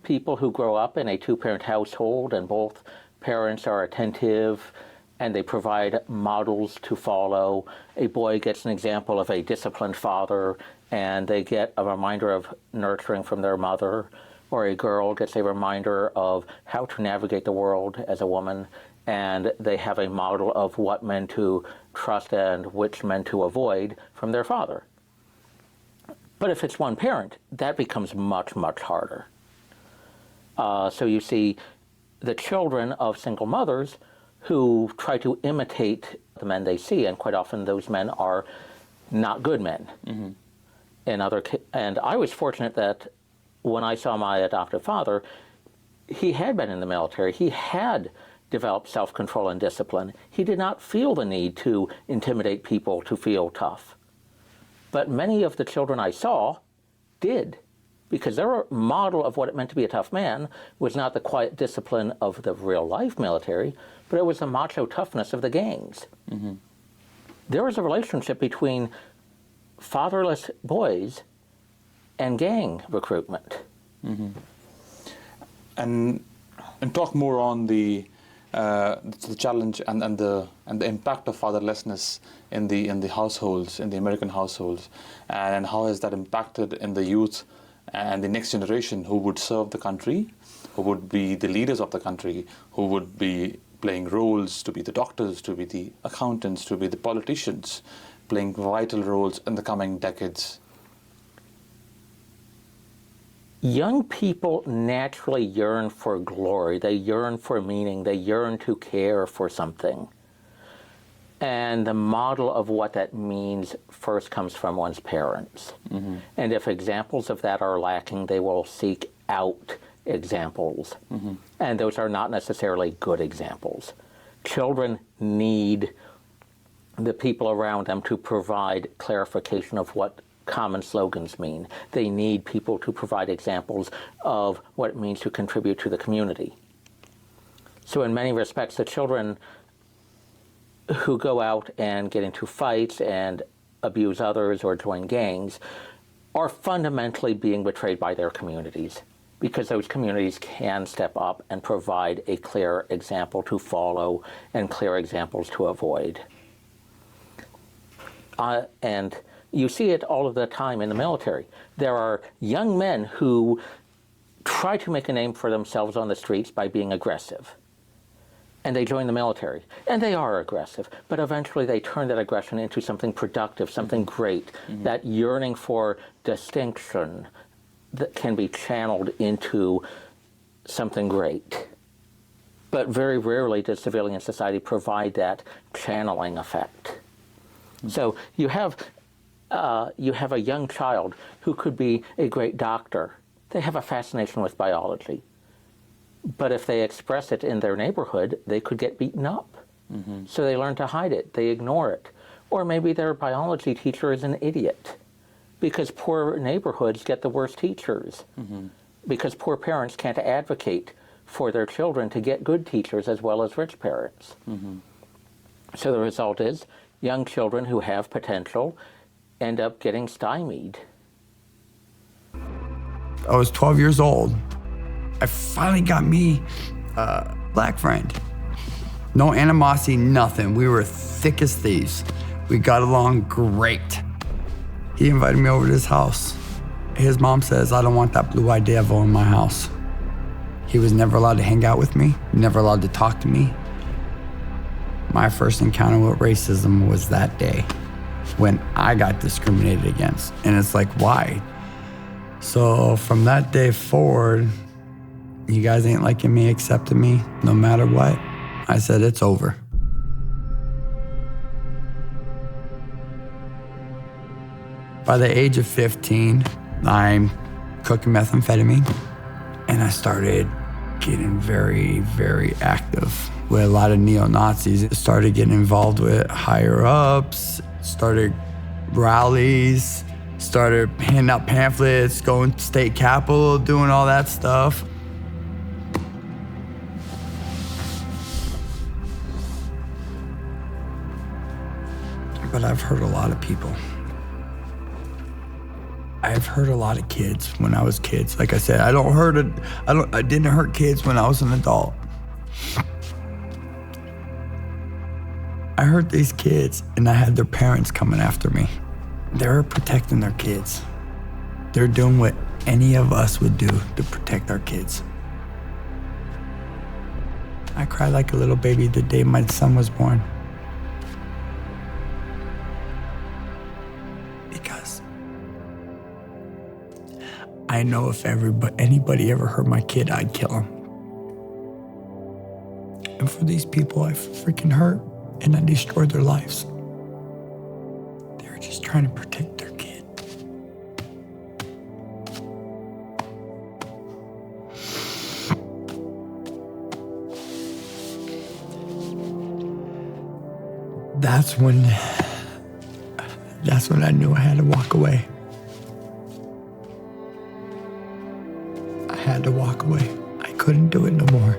people who grow up in a two-parent household and both parents are attentive and they provide models to follow. A boy gets an example of a disciplined father and they get a reminder of nurturing from their mother, or a girl gets a reminder of how to navigate the world as a woman, and they have a model of what men to trust and which men to avoid from their father. But if it's one parent, that becomes much, much harder. So you see the children of single mothers who try to imitate the men they see, and quite often those men are not good men. Mm-hmm. And I was fortunate that when I saw my adoptive father, he had been in the military. He had developed self-control and discipline. He did not feel the need to intimidate people to feel tough. But many of the children I saw did, because their model of what it meant to be a tough man was not the quiet discipline of the real-life military, but it was the macho toughness of the gangs. Mm-hmm. There was a relationship between fatherless boys and gang recruitment. Mm-hmm. And talk more on the challenge and the impact of fatherlessness in the households, in the American households, and how has that impacted in the youth and the next generation who would serve the country, who would be the leaders of the country, who would be playing roles to be the doctors, to be the accountants, to be the politicians, playing vital roles in the coming decades. Young people naturally yearn for glory. They yearn for meaning. They yearn to care for something. And the model of what that means first comes from one's parents. Mm-hmm. And if examples of that are lacking, they will seek out examples. Mm-hmm. And those are not necessarily good examples. Children need the people around them to provide clarification of what common slogans mean. They need people to provide examples of what it means to contribute to the community. So in many respects, the children who go out and get into fights and abuse others or join gangs are fundamentally being betrayed by their communities, because those communities can step up and provide a clear example to follow and clear examples to avoid. And you see it all of the time in the military. There are young men who try to make a name for themselves on the streets by being aggressive. And they join the military, and they are aggressive, but eventually they turn that aggression into something productive, something great. That yearning for distinction that can be channeled into something great. But very rarely does civilian society provide that channeling effect. So you have a young child who could be a great doctor. They have a fascination with biology. But if they express it in their neighborhood, they could get beaten up. So they learn to hide it, they ignore it. Or maybe their biology teacher is an idiot, because poor neighborhoods get the worst teachers, because poor parents can't advocate for their children to get good teachers as well as rich parents. So the result is young children who have potential end up getting stymied. I was 12 years old. I finally got me a black friend. No animosity, nothing. We were thick as thieves. We got along great. He invited me over to his house. His mom says, I don't want that blue-eyed devil in my house. He was never allowed to hang out with me, never allowed to talk to me. My first encounter with racism was that day when I got discriminated against. And it's like, why? So from that day forward, you guys ain't liking me, accepting me, no matter what. I said, it's over. By the age of 15, I'm cooking methamphetamine, and I started getting very, very active with a lot of neo-Nazis. Started getting involved with higher-ups, started rallies, started handing out pamphlets, going to state capitol, doing all that stuff. But I've hurt a lot of people. I've hurt a lot of kids when I was kids. Like I said, I didn't hurt kids when I was an adult. I hurt these kids, and I had their parents coming after me. They're protecting their kids. They're doing what any of us would do to protect our kids. I cried like a little baby the day my son was born. Because I know if anybody ever hurt my kid, I'd kill him. And for these people I freaking hurt and I destroyed their lives, they're just trying to protect their kid. That's when I knew I had to walk away. I had to walk away. I couldn't do it no more.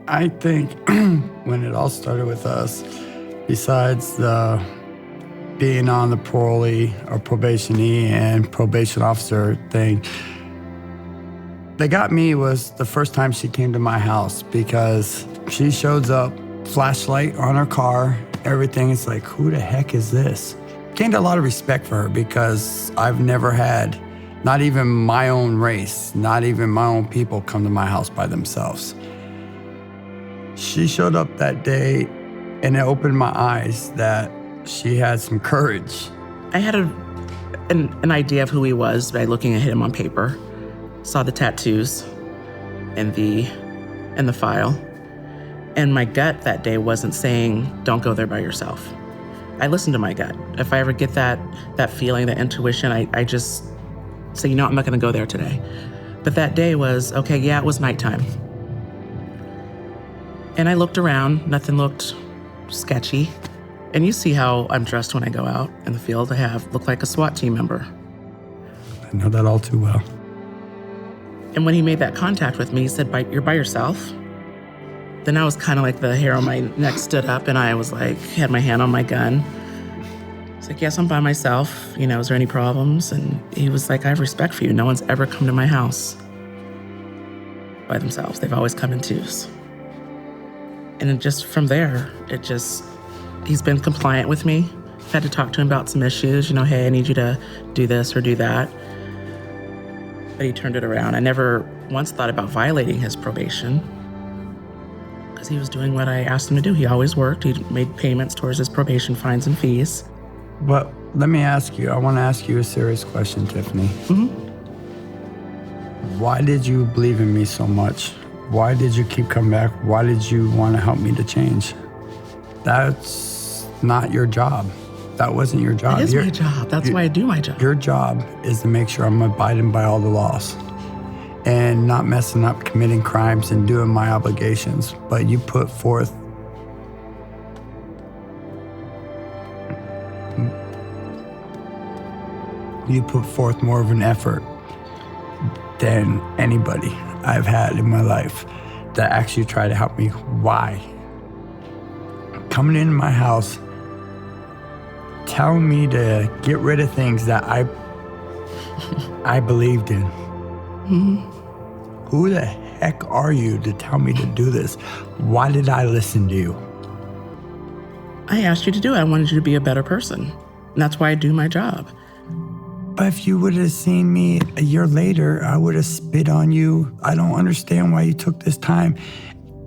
I think when it all started with us, besides the being on the parolee or probationee and probation officer thing, that got me was the first time she came to my house, because she shows up, flashlight on her car, everything. It's like, who the heck is this? Gained a lot of respect for her, because I've never had, not even my own race, not even my own people come to my house by themselves. She showed up that day, and it opened my eyes that she had some courage. I had an idea of who he was by looking at him on paper. Saw the tattoos and the file. And my gut that day wasn't saying, don't go there by yourself. I listened to my gut. If I ever get that feeling, that intuition, I just say, I'm not gonna go there today. But that day was, okay, yeah, it was nighttime. And I looked around, nothing looked sketchy. And you see how I'm dressed when I go out in the field. I look like a SWAT team member. I know that all too well. And when he made that contact with me, he said, "You're by yourself?" Then I was kind of like the hair on my neck stood up, and I was like, had my hand on my gun. It's like, "Yes, I'm by myself. You know, is there any problems?" And he was like, "I have respect for you. No one's ever come to my house by themselves. They've always come in twos." And then just from there, he's been compliant with me. Had to talk to him about some issues, hey, I need you to do this or do that. But he turned it around. I never once thought about violating his probation because he was doing what I asked him to do. He always worked. He made payments towards his probation fines and fees. But let me ask you, I want to ask you a serious question, Tiffany. Mm-hmm. Why did you believe in me so much? Why did you keep coming back? Why did you want to help me to change? That's not your job. That wasn't your job. It is my job. That's why I do my job. Your job is to make sure I'm abiding by all the laws and not messing up, committing crimes, and doing my obligations. But you put forth more of an effort than anybody I've had in my life that actually tried to help me. Why? Coming into my house, telling me to get rid of things that I believed in. Mm-hmm. Who the heck are you to tell me to do this? Why did I listen to you? I asked you to do it. I wanted you to be a better person. And that's why I do my job. But if you would have seen me a year later, I would have spit on you. I don't understand why you took this time.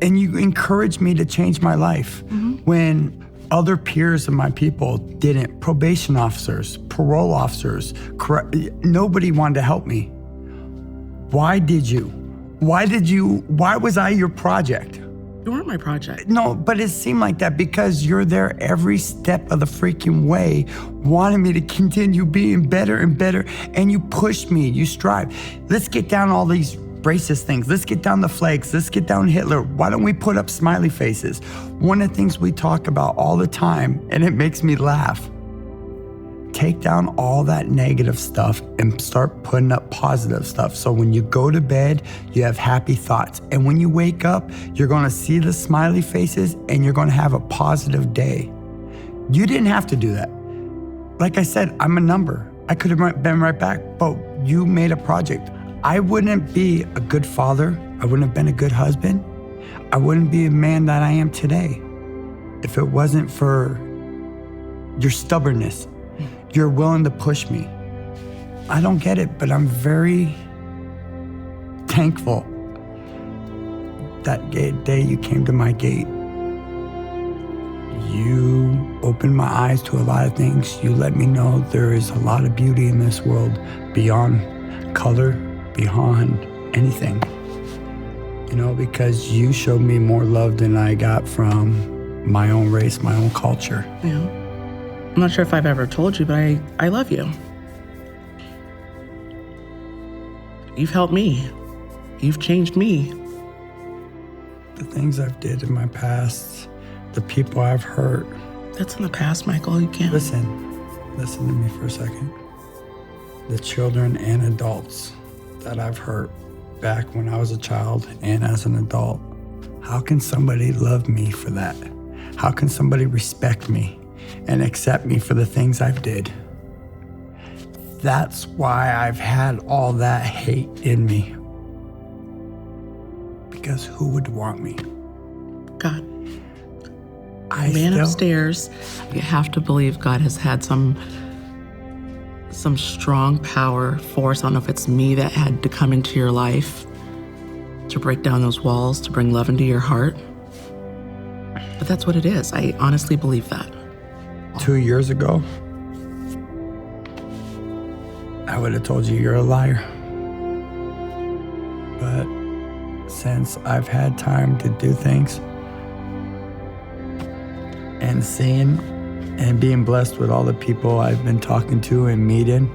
And you encouraged me to change my life. Mm-hmm. When other peers of my people didn't, probation officers, parole officers, nobody wanted to help me. Why did you? Why was I your project? You weren't my project. No, but it seemed like that because you're there every step of the freaking way, wanting me to continue being better and better, and you push me, you strive. Let's get down all these racist things. Let's get down the flags. Let's get down Hitler. Why don't we put up smiley faces? One of the things we talk about all the time, and it makes me laugh, take down all that negative stuff and start putting up positive stuff. So when you go to bed, you have happy thoughts. And when you wake up, you're going to see the smiley faces and you're going to have a positive day. You didn't have to do that. Like I said, I'm a number. I could have been right back, but you made a project. I wouldn't be a good father. I wouldn't have been a good husband. I wouldn't be a man that I am today if it wasn't for your stubbornness. You're willing to push me. I don't get it, but I'm very thankful that day you came to my gate. You opened my eyes to a lot of things. You let me know there is a lot of beauty in this world beyond color, beyond anything. Because you showed me more love than I got from my own race, my own culture. Yeah. I'm not sure if I've ever told you, but I love you. You've helped me. You've changed me. The things I've did in my past, the people I've hurt. That's in the past, Michael. You can't. Listen to me for a second. The children and adults that I've hurt back when I was a child and as an adult. How can somebody love me for that? How can somebody respect me and accept me for the things I've did? That's why I've had all that hate in me. Because who would want me? God. Upstairs, you have to believe God has had some strong power, force. I don't know if it's me that had to come into your life to break down those walls, to bring love into your heart. But that's what it is. I honestly believe that. 2 years ago, I would have told you you're a liar. But since I've had time to do things and seeing and being blessed with all the people I've been talking to and meeting,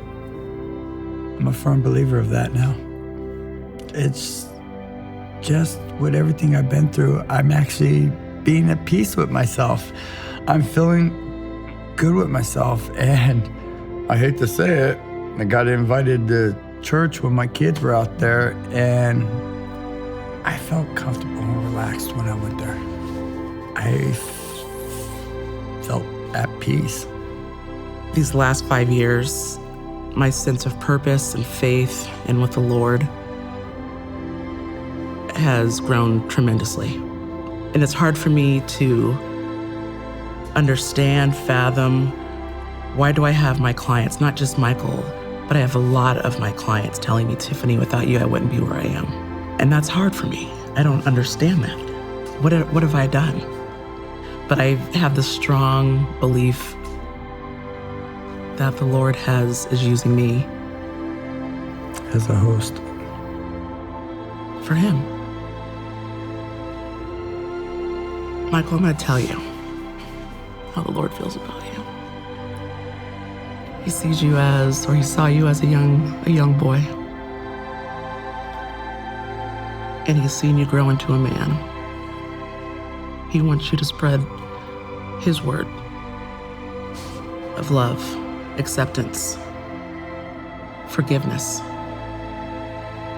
I'm a firm believer of that now. It's just with everything I've been through, I'm actually being at peace with myself. I'm feeling good with myself, and I hate to say it, I got invited to church when my kids were out there, and I felt comfortable and relaxed when I went there. I felt at peace. These last 5 years, my sense of purpose and faith and with the Lord has grown tremendously. And it's hard for me to understand, fathom, why do I have my clients, not just Michael, but I have a lot of my clients telling me, Tiffany, without you, I wouldn't be where I am. And that's hard for me. I don't understand that. What have I done? But I have this strong belief that the Lord is using me as a host for him. Michael, I'm going to tell you how the Lord feels about you. He sees you as, or he saw you as a young boy. And he's seen you grow into a man. He wants you to spread his word of love, acceptance, forgiveness.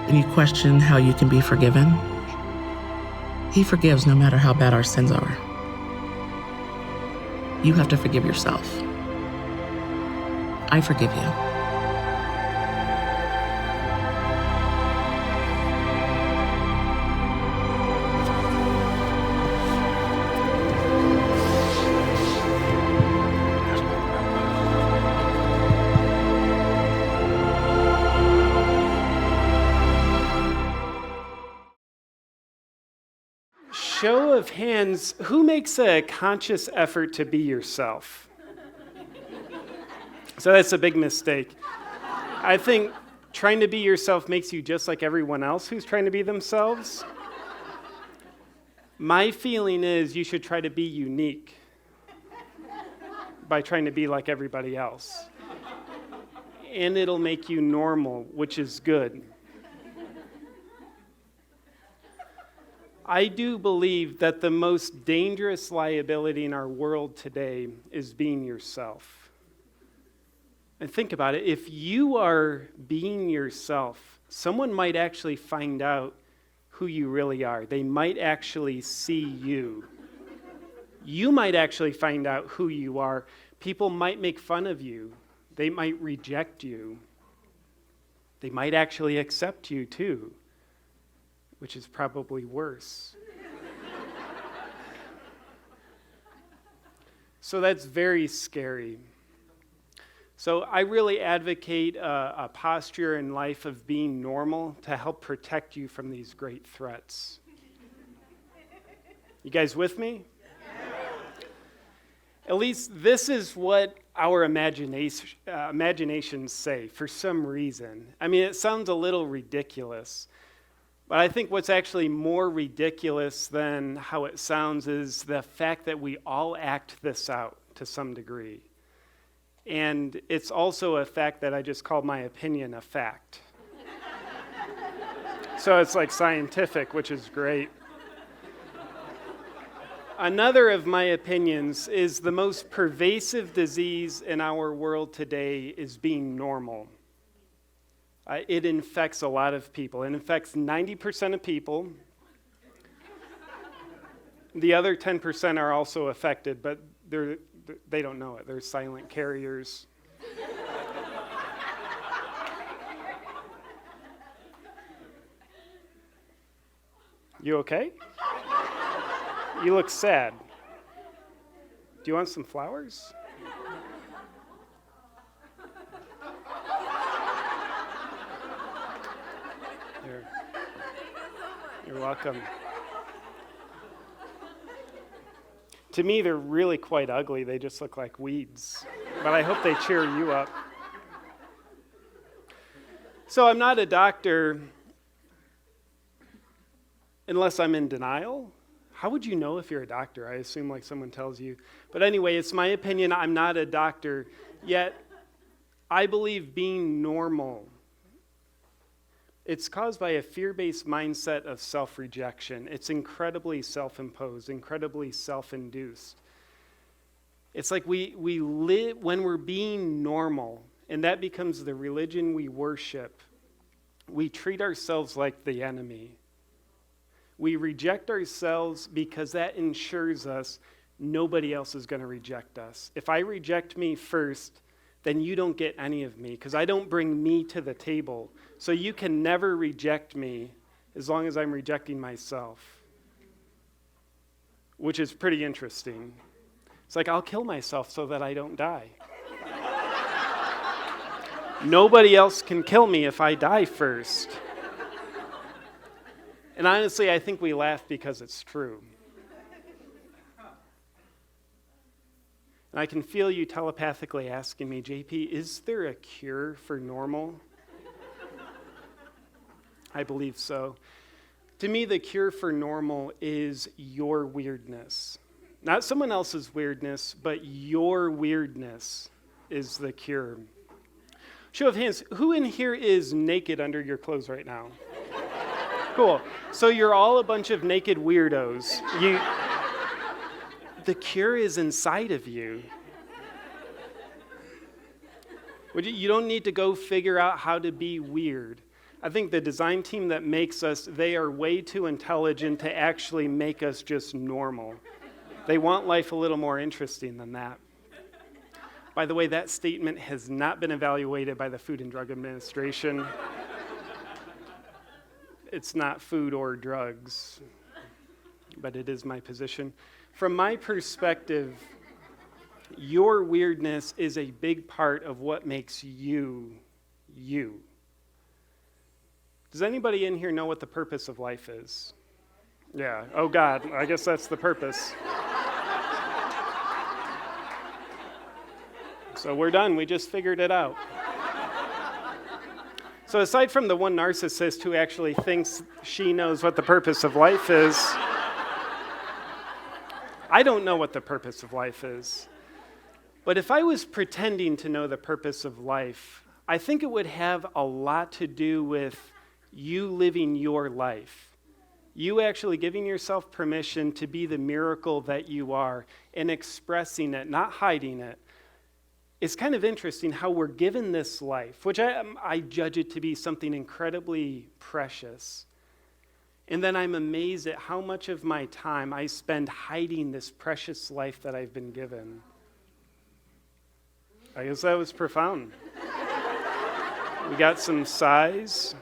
And you question how you can be forgiven? He forgives no matter how bad our sins are. You have to forgive yourself. I forgive you. Show of hands, who makes a conscious effort to be yourself? So that's a big mistake. I think trying to be yourself makes you just like everyone else who's trying to be themselves. My feeling is you should try to be unique by trying to be like everybody else. And it'll make you normal, which is good. I do believe that the most dangerous liability in our world today is being yourself. And think about it, if you are being yourself, someone might actually find out who you really are. They might actually see you. You might actually find out who you are. People might make fun of you. They might reject you. They might actually accept you too, which is probably worse. So that's very scary. So I really advocate a posture in life of being normal to help protect you from these great threats. You guys with me? At least this is what our imaginations say for some reason. I mean, it sounds a little ridiculous. But I think what's actually more ridiculous than how it sounds is the fact that we all act this out to some degree. And it's also a fact that I just called my opinion a fact. So it's like scientific, which is great. Another of my opinions is the most pervasive disease in our world today is being normal. It infects a lot of people. It infects 90% of people. The other 10% are also affected, but they don't know it. They're silent carriers. You okay? You look sad. Do you want some flowers? You're welcome. To me, they're really quite ugly. They just look like weeds. But I hope they cheer you up. So I'm not a doctor unless I'm in denial. How would you know if you're a doctor? I assume like someone tells you. But anyway, it's my opinion. I'm not a doctor. Yet, I believe being normal, it's caused by a fear-based mindset of self-rejection. It's incredibly self-imposed, incredibly self-induced. It's like we live when we're being normal, and that becomes the religion we worship. We treat ourselves like the enemy. We reject ourselves because that ensures us nobody else is going to reject us. If I reject me first, then you don't get any of me because I don't bring me to the table. So you can never reject me as long as I'm rejecting myself, which is pretty interesting. It's like I'll kill myself so that I don't die. Nobody else can kill me if I die first. And honestly, I think we laugh because it's true. And I can feel you telepathically asking me, JP, is there a cure for normal? I believe so. To me, the cure for normal is your weirdness. Not someone else's weirdness, but your weirdness is the cure. Show of hands, who in here is naked under your clothes right now? Cool. So you're all a bunch of naked weirdos. The cure is inside of you. You don't need to go figure out how to be weird. I think the design team that makes us, they are way too intelligent to actually make us just normal. They want life a little more interesting than that. By the way, that statement has not been evaluated by the Food and Drug Administration. It's not food or drugs, but it is my position. From my perspective, your weirdness is a big part of what makes you, you. Does anybody in here know what the purpose of life is? Yeah, oh God, I guess that's the purpose. So we're done, we just figured it out. So aside from the one narcissist who actually thinks she knows what the purpose of life is, I don't know what the purpose of life is. But if I was pretending to know the purpose of life, I think it would have a lot to do with you living your life. You actually giving yourself permission to be the miracle that you are and expressing it, not hiding it. It's kind of interesting how we're given this life, which I judge it to be something incredibly precious. And then I'm amazed at how much of my time I spend hiding this precious life that I've been given. I guess that was profound. We got some sighs.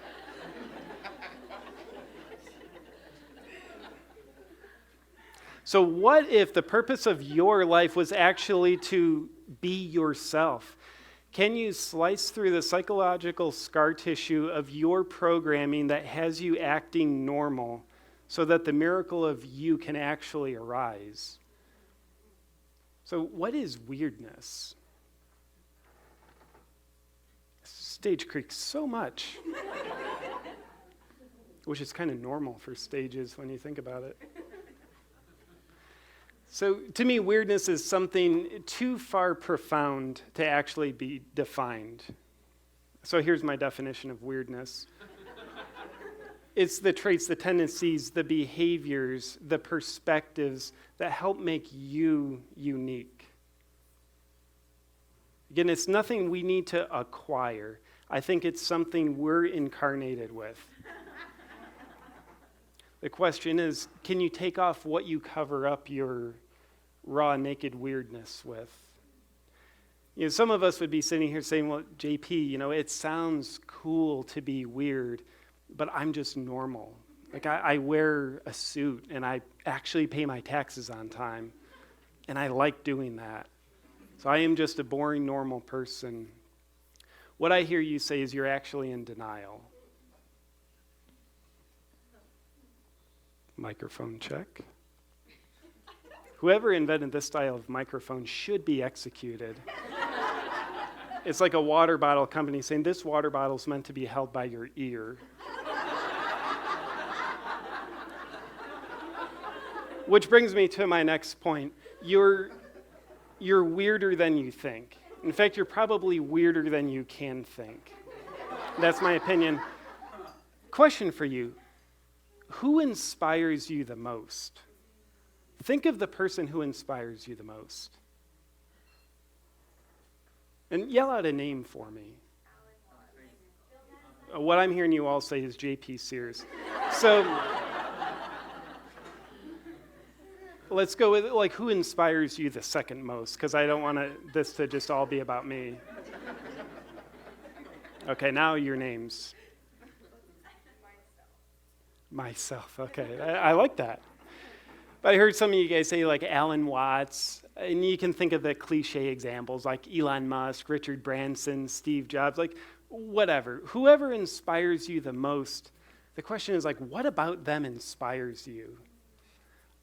So what if the purpose of your life was actually to be yourself? Can you slice through the psychological scar tissue of your programming that has you acting normal so that the miracle of you can actually arise? So what is weirdness? Stage creaks so much, which is kind of normal for stages when you think about it. So to me, weirdness is something too far profound to actually be defined. So here's my definition of weirdness. It's the traits, the tendencies, the behaviors, the perspectives that help make you unique. Again, it's nothing we need to acquire. I think it's something we're incarnated with. The question is, can you take off what you cover up your raw, naked weirdness with? You know, some of us would be sitting here saying, well, JP, it sounds cool to be weird, but I'm just normal. Like, I wear a suit, and I actually pay my taxes on time, and I like doing that. So I am just a boring, normal person. What I hear you say is you're actually in denial. Microphone check. Whoever invented this style of microphone should be executed. It's like a water bottle company saying, this water bottle is meant to be held by your ear. Which brings me to my next point. You're weirder than you think. In fact, you're probably weirder than you can think. That's my opinion. Question for you. Who inspires you the most? Think of the person who inspires you the most. And yell out a name for me. What I'm hearing you all say is J.P. Sears. So let's go with, like, who inspires you the second most? Because I don't want this to just all be about me. Okay, now your names. Myself, okay. I like that. But I heard some of you guys say, like, Alan Watts, and you can think of the cliche examples like Elon Musk, Richard Branson, Steve Jobs, like, whatever. Whoever inspires you the most, the question is, like, what about them inspires you?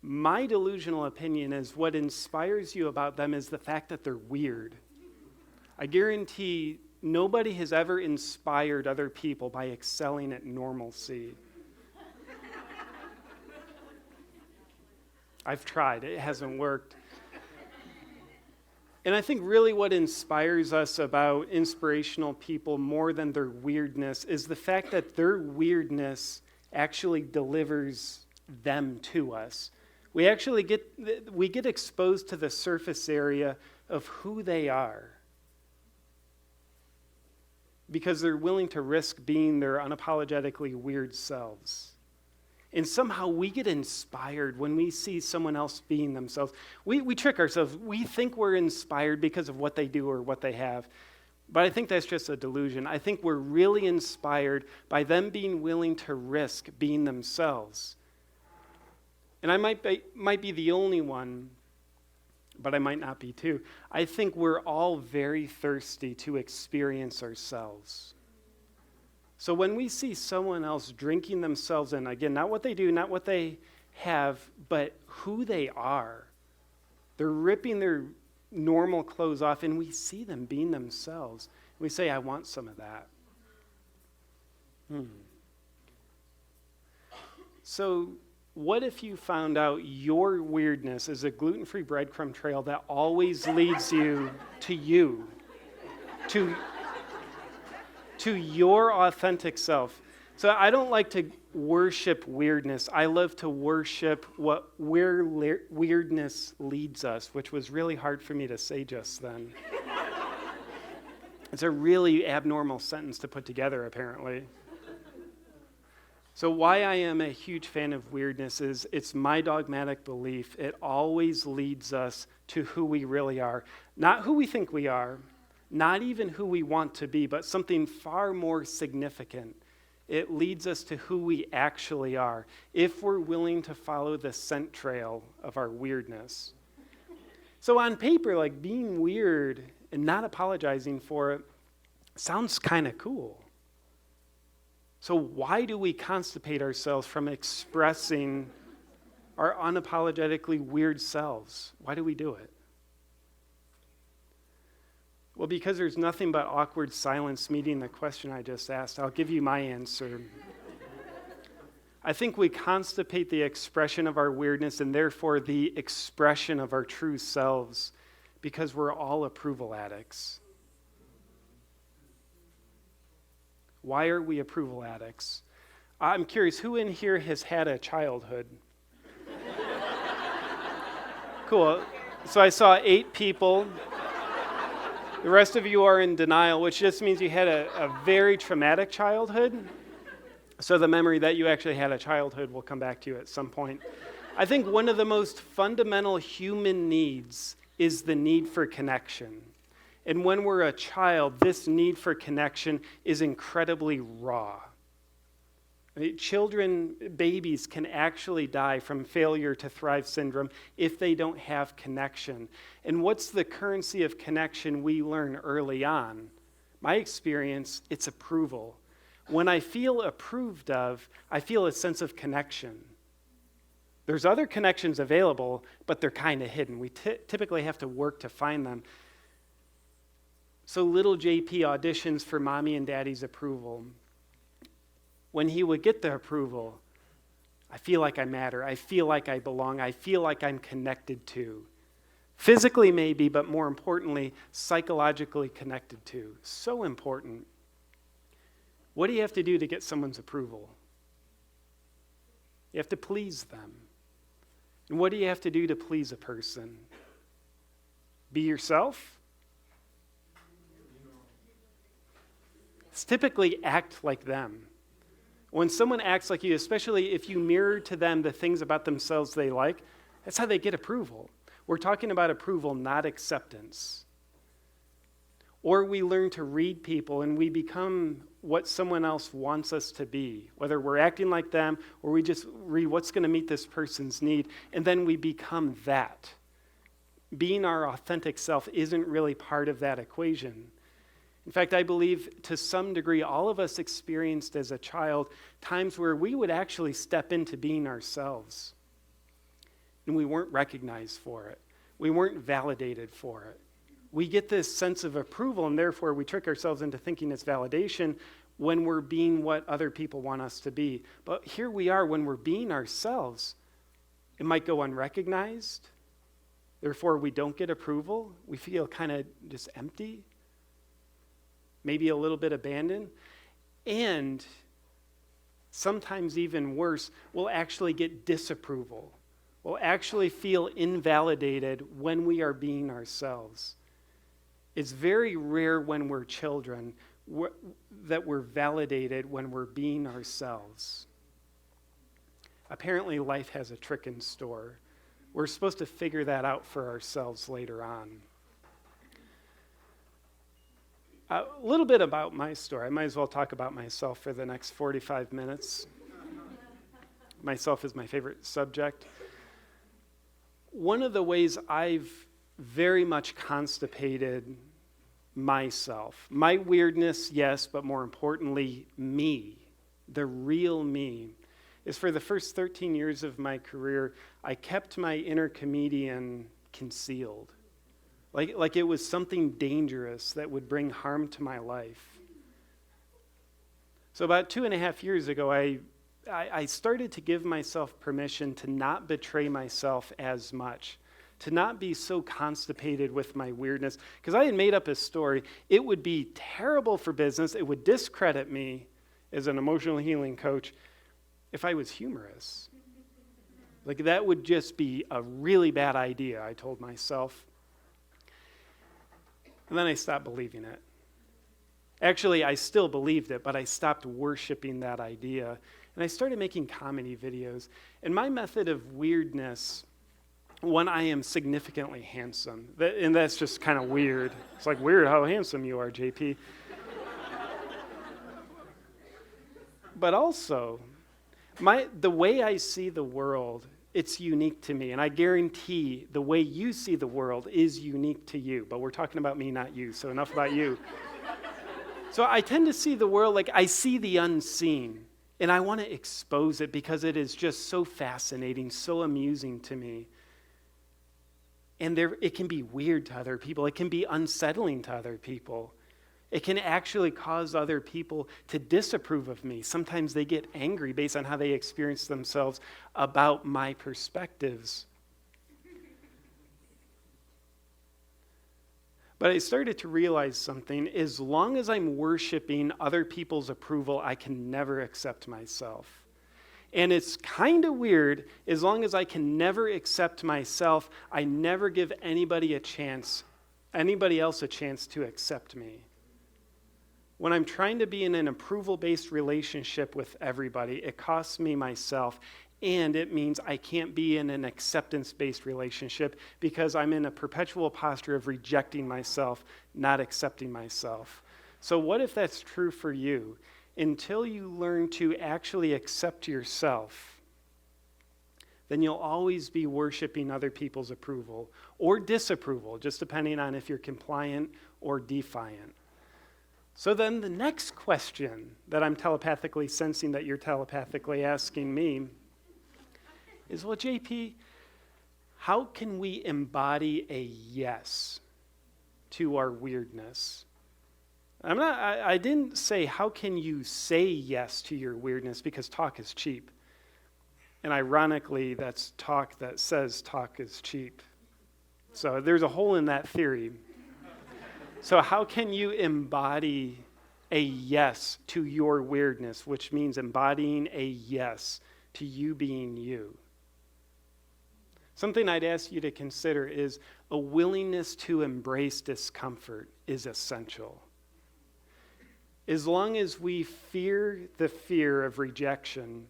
My delusional opinion is what inspires you about them is the fact that they're weird. I guarantee nobody has ever inspired other people by excelling at normalcy. I've tried, it hasn't worked. And I think really what inspires us about inspirational people more than their weirdness is the fact that their weirdness actually delivers them to us. We get exposed to the surface area of who they are because they're willing to risk being their unapologetically weird selves. And somehow we get inspired when we see someone else being themselves. We trick ourselves. We think we're inspired because of what they do or what they have. But I think that's just a delusion. I think we're really inspired by them being willing to risk being themselves. And I might be the only one, but I might not be too. I think we're all very thirsty to experience ourselves. So when we see someone else drinking themselves in, again, not what they do, not what they have, but who they are, they're ripping their normal clothes off, and we see them being themselves. We say, I want some of that. So what if you found out your weirdness is a gluten-free breadcrumb trail that always leads you, to your authentic self? So I don't like to worship weirdness. I love to worship where weirdness leads us, which was really hard for me to say just then. It's a really abnormal sentence to put together, apparently. So why I am a huge fan of weirdness is it's my dogmatic belief. It always leads us to who we really are. Not who we think we are, not even who we want to be, but something far more significant. It leads us to who we actually are, if we're willing to follow the scent trail of our weirdness. So on paper, like, being weird and not apologizing for it sounds kind of cool. So why do we constipate ourselves from expressing our unapologetically weird selves? Why do we do it? Well, because there's nothing but awkward silence meeting the question I just asked. I'll give you my answer. I think we constipate the expression of our weirdness and therefore the expression of our true selves because we're all approval addicts. Why are we approval addicts? I'm curious, who in here has had a childhood? Cool. So I saw 8 people. The rest of you are in denial, which just means you had a very traumatic childhood. So the memory that you actually had a childhood will come back to you at some point. I think one of the most fundamental human needs is the need for connection. And when we're a child, this need for connection is incredibly raw. Children, babies can actually die from failure to thrive syndrome if they don't have connection. And what's the currency of connection we learn early on? My experience, it's approval. When I feel approved of, I feel a sense of connection. There's other connections available, but they're kind of hidden. We typically have to work to find them. So little JP auditions for mommy and daddy's approval. When he would get the approval, I feel like I matter. I feel like I belong. I feel like I'm connected to. Physically maybe, but more importantly, psychologically connected to. So important. What do you have to do to get someone's approval? You have to please them. And what do you have to do to please a person? Be yourself? It's typically act like them. When someone acts like you, especially if you mirror to them the things about themselves they like, that's how they get approval. We're talking about approval, not acceptance. Or we learn to read people and we become what someone else wants us to be, whether we're acting like them or we just read what's going to meet this person's need, and then we become that. Being our authentic self isn't really part of that equation. In fact, I believe to some degree all of us experienced as a child times where we would actually step into being ourselves. And we weren't recognized for it. We weren't validated for it. We get this sense of approval, and therefore we trick ourselves into thinking it's validation when we're being what other people want us to be. But here we are, when we're being ourselves, it might go unrecognized. Therefore, we don't get approval. We feel kind of just empty, maybe a little bit abandoned. And sometimes even worse, we'll actually get disapproval. We'll actually feel invalidated when we are being ourselves. It's very rare when we're children that we're validated when we're being ourselves. Apparently, life has a trick in store. We're supposed to figure that out for ourselves later on. A little bit about my story. I might as well talk about myself for the next 45 minutes. Myself is my favorite subject. One of the ways I've very much constipated myself, my weirdness, yes, but more importantly, me, the real me, is for the first 13 years of my career, I kept my inner comedian concealed. Like it was something dangerous that would bring harm to my life. So about 2.5 years ago, I started to give myself permission to not betray myself as much, to not be so constipated with my weirdness, because I had made up a story. It would be terrible for business. It would discredit me as an emotional healing coach if I was humorous. Like that would just be a really bad idea, I told myself. And then I stopped believing it. Actually, I still believed it, but I stopped worshiping that idea. And I started making comedy videos. And my method of weirdness, when I am significantly handsome, and that's just kind of weird. It's like, weird how handsome you are, JP. But also, the way I see the world, it's unique to me. And I guarantee the way you see the world is unique to you. But we're talking about me, not you. So enough about you. So I tend to see the world like I see the unseen. And I want to expose it because it is just so fascinating, so amusing to me. And it can be weird to other people. It can be unsettling to other people. It can actually cause other people to disapprove of me. Sometimes they get angry based on how they experience themselves about my perspectives. But I started to realize something. As long as I'm worshiping other people's approval, I can never accept myself. And it's kind of weird. As long as I can never accept myself, I never give anybody else a chance to accept me. When I'm trying to be in an approval-based relationship with everybody, it costs me myself. And it means I can't be in an acceptance-based relationship because I'm in a perpetual posture of rejecting myself, not accepting myself. So what if that's true for you? Until you learn to actually accept yourself, then you'll always be worshiping other people's approval or disapproval, just depending on if you're compliant or defiant. So then the next question that I'm telepathically sensing that you're telepathically asking me is, well, JP, how can we embody a yes to our weirdness? I didn't say, how can you say yes to your weirdness, because talk is cheap. And ironically, that's talk that says talk is cheap. So there's a hole in that theory. So how can you embody a yes to your weirdness, which means embodying a yes to you being you? Something I'd ask you to consider is a willingness to embrace discomfort is essential. as long as we fear the fear of rejection,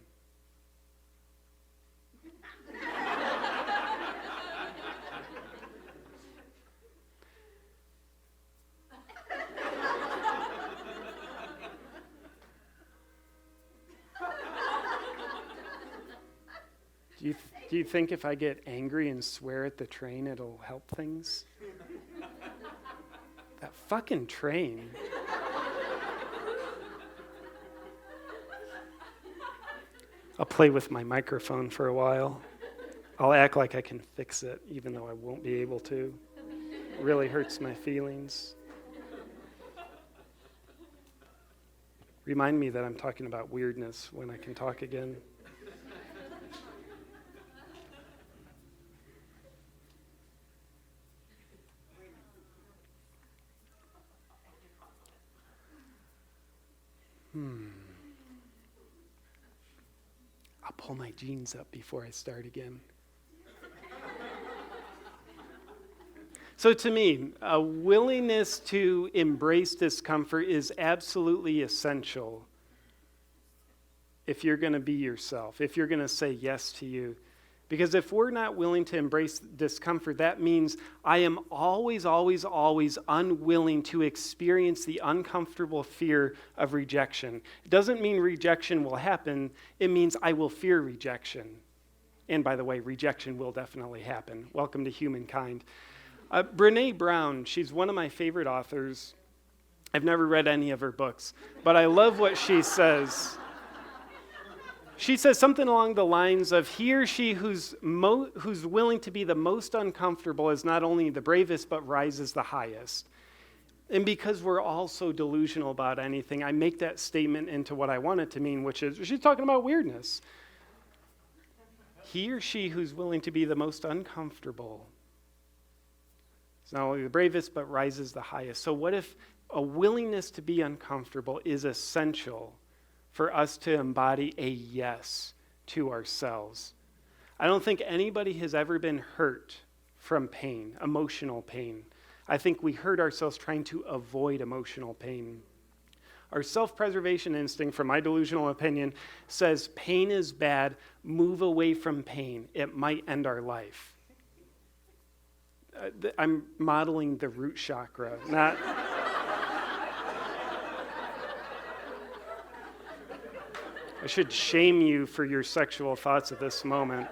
do you think if I get angry and swear at the train, it'll help things? That fucking train. I'll play with my microphone for a while. I'll act like I can fix it, even though I won't be able to. It really hurts my feelings. Remind me that I'm talking about weirdness when I can talk again. I'll pull my jeans up before I start again. So to me, a willingness to embrace discomfort is absolutely essential if you're going to be yourself, if you're going to say yes to you. Because if we're not willing to embrace discomfort, that means I am always, always, always unwilling to experience the uncomfortable fear of rejection. It doesn't mean rejection will happen. It means I will fear rejection. And by the way, rejection will definitely happen. Welcome to humankind. Brené Brown, she's one of my favorite authors. I've never read any of her books, but I love what she says. She says something along the lines of, he or she who's willing to be the most uncomfortable is not only the bravest, but rises the highest. And because we're all so delusional about anything, I make that statement into what I want it to mean, which is, she's talking about weirdness. He or she who's willing to be the most uncomfortable is not only the bravest, but rises the highest. So what if a willingness to be uncomfortable is essential for us to embody a yes to ourselves? I don't think anybody has ever been hurt from pain, emotional pain. I think we hurt ourselves trying to avoid emotional pain. Our self-preservation instinct, from my delusional opinion, says pain is bad, move away from pain. It might end our life. I'm modeling the root chakra, not... I should shame you for your sexual thoughts at this moment.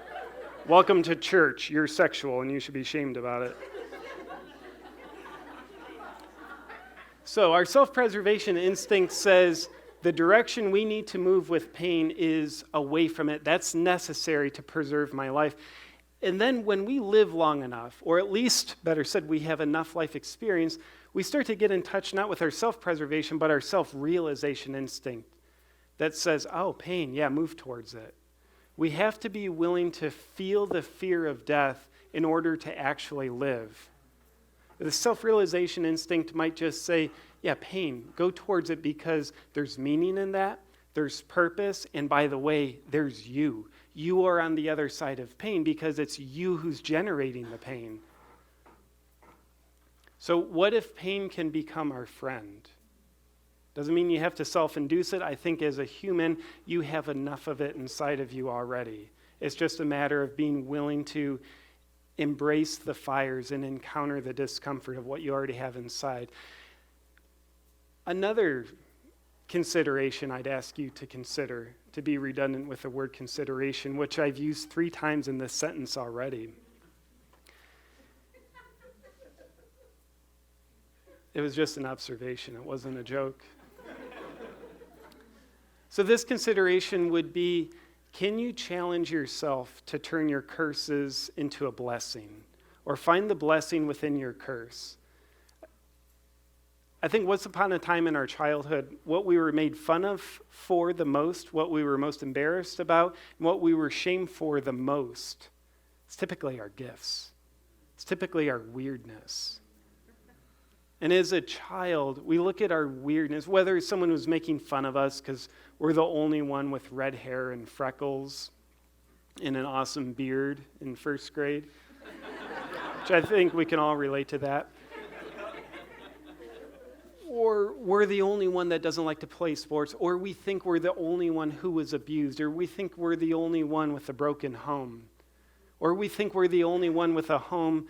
Welcome to church. You're sexual and you should be shamed about it. So our self-preservation instinct says the direction we need to move with pain is away from it. That's necessary to preserve my life. And then when we live long enough, or at least, better said, we have enough life experience, we start to get in touch not with our self-preservation, but our self-realization instinct that says, oh, pain, yeah, move towards it. We have to be willing to feel the fear of death in order to actually live. The self-realization instinct might just say, yeah, pain, go towards it because there's meaning in that, there's purpose, and by the way, there's you. You are on the other side of pain because it's you who's generating the pain. So what if pain can become our friend? Doesn't mean you have to self-induce it. I think as a human, you have enough of it inside of you already. It's just a matter of being willing to embrace the fires and encounter the discomfort of what you already have inside. Another consideration I'd ask you to consider, to be redundant with the word consideration, which I've used 3 times in this sentence already. It was just an observation. It wasn't a joke. So this consideration would be, can you challenge yourself to turn your curses into a blessing? Or find the blessing within your curse? I think once upon a time in our childhood, what we were made fun of for the most, what we were most embarrassed about, and what we were shamed for the most, it's typically our gifts. It's typically our weirdness. And as a child, we look at our weirdness, whether someone was making fun of us because we're the only one with red hair and freckles and an awesome beard in first grade, which I think we can all relate to that. Or we're the only one that doesn't like to play sports, or we think we're the only one who was abused, or we think we're the only one with a broken home, or we think we're the only one with a home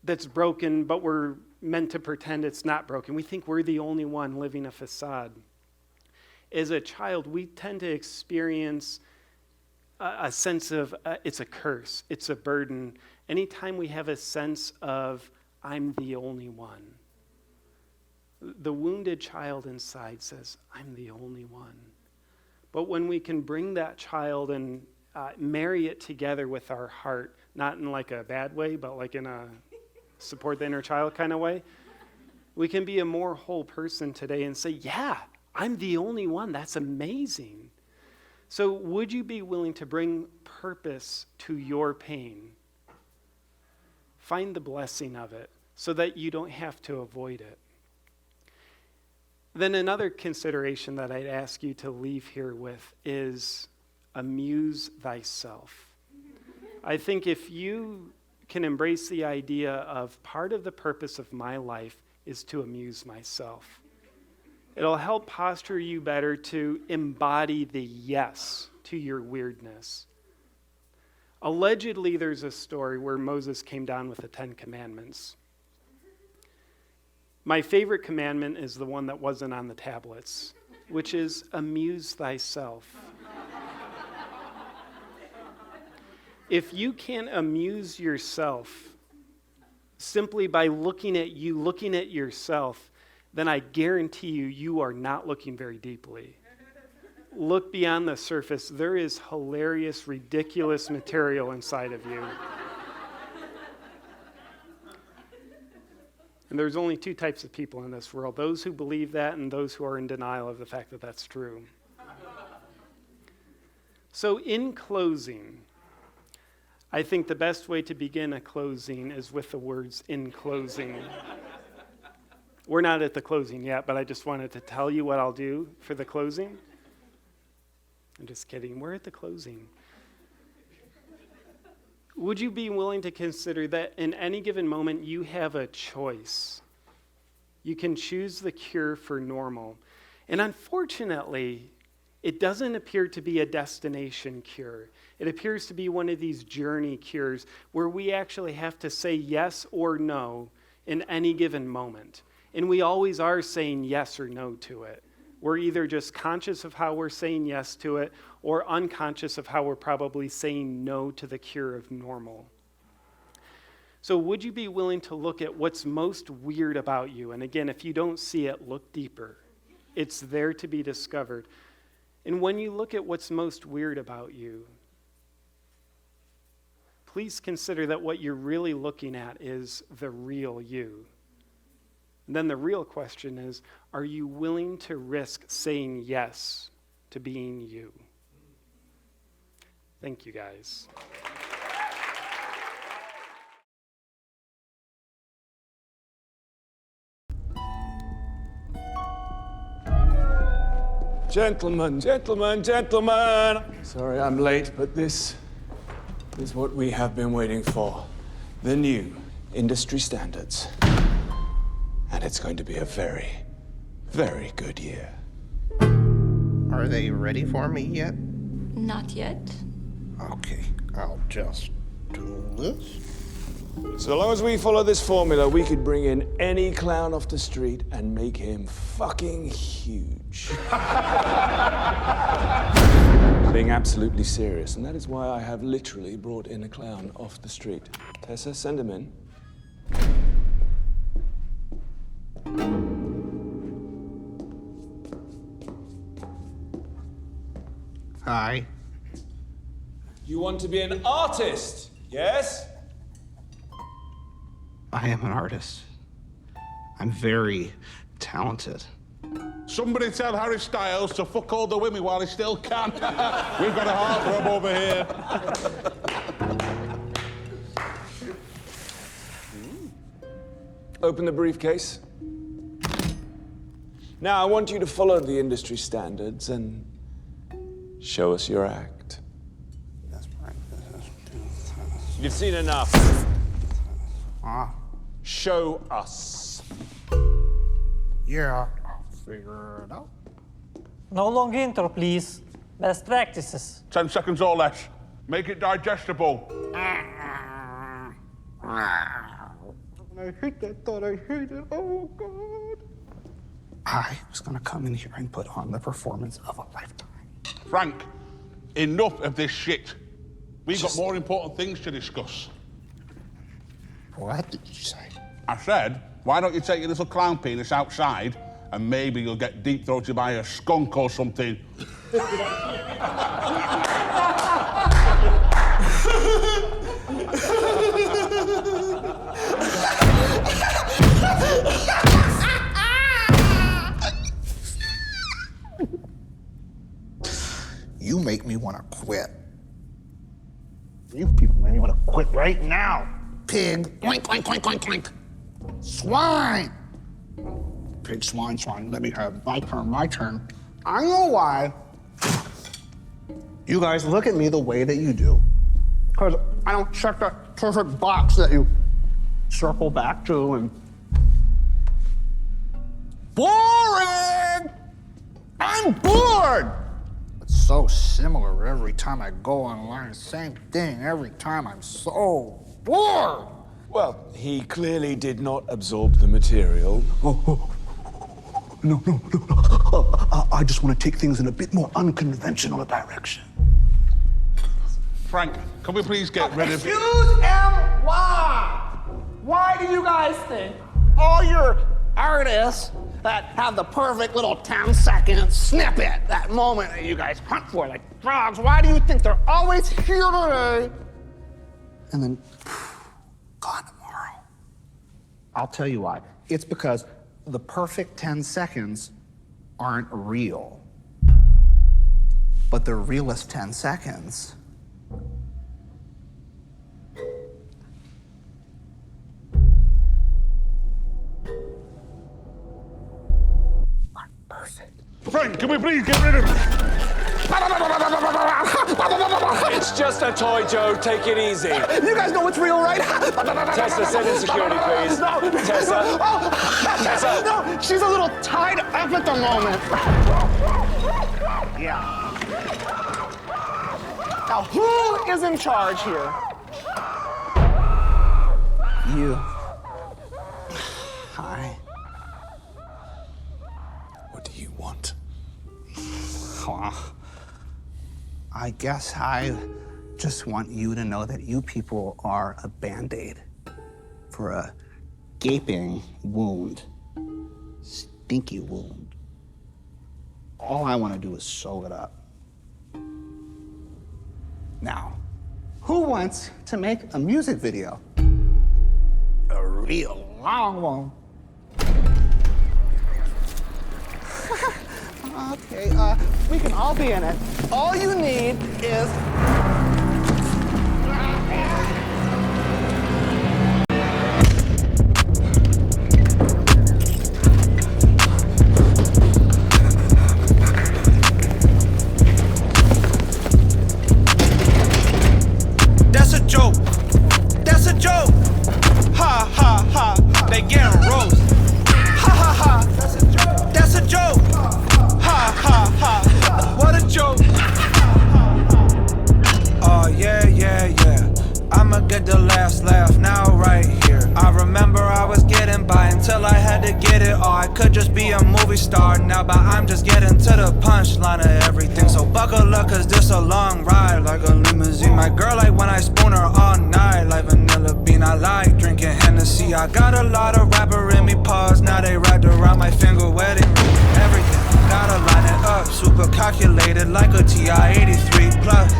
that's broken, but we're meant to pretend it's not broken. We think we're the only one living a facade. As a child, we tend to experience a sense of it's a curse, it's a burden. Anytime we have a sense of, I'm the only one. The wounded child inside says, I'm the only one. But when we can bring that child and marry it together with our heart, not in like a bad way, but like in a support the inner child kind of way, we can be a more whole person today and say, yeah, I'm the only one. That's amazing. So would you be willing to bring purpose to your pain? Find the blessing of it so that you don't have to avoid it. Then another consideration that I'd ask you to leave here with is amuse thyself. I think if you can embrace the idea of part of the purpose of my life is to amuse myself, it'll help posture you better to embody the yes to your weirdness. Allegedly, there's a story where Moses came down with the 10 Commandments. My favorite commandment is the one that wasn't on the tablets, which is amuse thyself. If you can't amuse yourself simply by looking at you, looking at yourself, then I guarantee you, you are not looking very deeply. Look beyond the surface. There is hilarious, ridiculous material inside of you. And there's only two types of people in this world, those who believe that and those who are in denial of the fact that that's true. So in closing, I think the best way to begin a closing is with the words, in closing. We're not at the closing yet, but I just wanted to tell you what I'll do for the closing. I'm just kidding. We're at the closing. Would you be willing to consider that in any given moment you have a choice? You can choose the cure for normal. And unfortunately, it doesn't appear to be a destination cure. It appears to be one of these journey cures where we actually have to say yes or no in any given moment. And we always are saying yes or no to it. We're either just conscious of how we're saying yes to it or unconscious of how we're probably saying no to the cure of normal. So would you be willing to look at what's most weird about you? And again, if you don't see it, look deeper. It's there to be discovered. And when you look at what's most weird about you, please consider that what you're really looking at is the real you. And then the real question is, are you willing to risk saying yes to being you? Thank you, guys. Gentlemen, gentlemen, gentlemen. Sorry I'm late, but this is what we have been waiting for. The new industry standards. And it's going to be a very, very good year. Are they ready for me yet? Not yet. Okay, I'll just do this. So long as we follow this formula, we could bring in any clown off the street and make him fucking huge. Being absolutely serious, and that is why I have literally brought in a clown off the street. Tessa, send him in. Hi. You want to be an artist, yes? I am an artist. I'm very talented. Somebody tell Harry Styles to fuck all the women while he still can. We've got a heartthrob over here. Open the briefcase. Now, I want you to follow the industry standards and show us your act. That's right. You've seen enough. Show us. Yeah. figure it out. No long intro, please. Best practices. 10 seconds or less. Make it digestible. I hate that thought. I hate it. Oh, God. I was gonna come in here and put on the performance of a lifetime. Frank, enough of this shit. We've got more important things to discuss. What did you say? I said, why don't you take your little clown penis outside and maybe you'll get deep-throated by a skunk or something. You make me want to quit. You people make me want to quit right now. Pig, oink, oink, oink, oink, oink. Swine. Pig, swine, swine. Let me have my turn. I know why you guys look at me the way that you do. Because I don't check that perfect box that you circle back to and... Boring! I'm bored! It's so similar every time I go online. Same thing every time. I'm so bored! Well, he clearly did not absorb the material. No. I just want to take things in a bit more unconventional direction. Frank, can we please get rid of... Excuse why? Why do you guys think all your artists that have the perfect little 10-second snippet, that moment that you guys hunt for like frogs, why do you think they're always here today and then gone tomorrow? I'll tell you why. It's because the perfect 10 seconds aren't real. But the realest 10 seconds are perfect. Frank, can we please get rid of it? It's just a toy, Joe. Take it easy. You guys know what's real, right? Tessa, send in security, please. No. Tessa. Oh. Tessa. No, she's a little tied up at the moment. Yeah. Now, who is in charge here? You. Hi. What do you want? I guess I just want you to know that you people are a Band-Aid for a gaping wound, stinky wound. All I want to do is sew it up. Now, who wants to make a music video? A real long one. Okay, we can all be in it. All you need is... That's a joke. That's a joke. Ha, ha, ha. They getting roast. Ha, ha, ha. That's a joke. Ha, ha, ha. What a joke. Oh, yeah. I'ma get the last laugh now right here. I remember I was getting by until I had to get it. Or I could just be a movie star now, but I'm just getting to the punchline of everything. So buckle up, cause this a long ride like a limousine. My girl like when I spoon her all night like vanilla bean. I like drinking Hennessy. I got a lot of rapper in me paws. Now they wrapped around my finger, wedding ring, everything. Gotta line it up, super calculated like a TI-83 plus.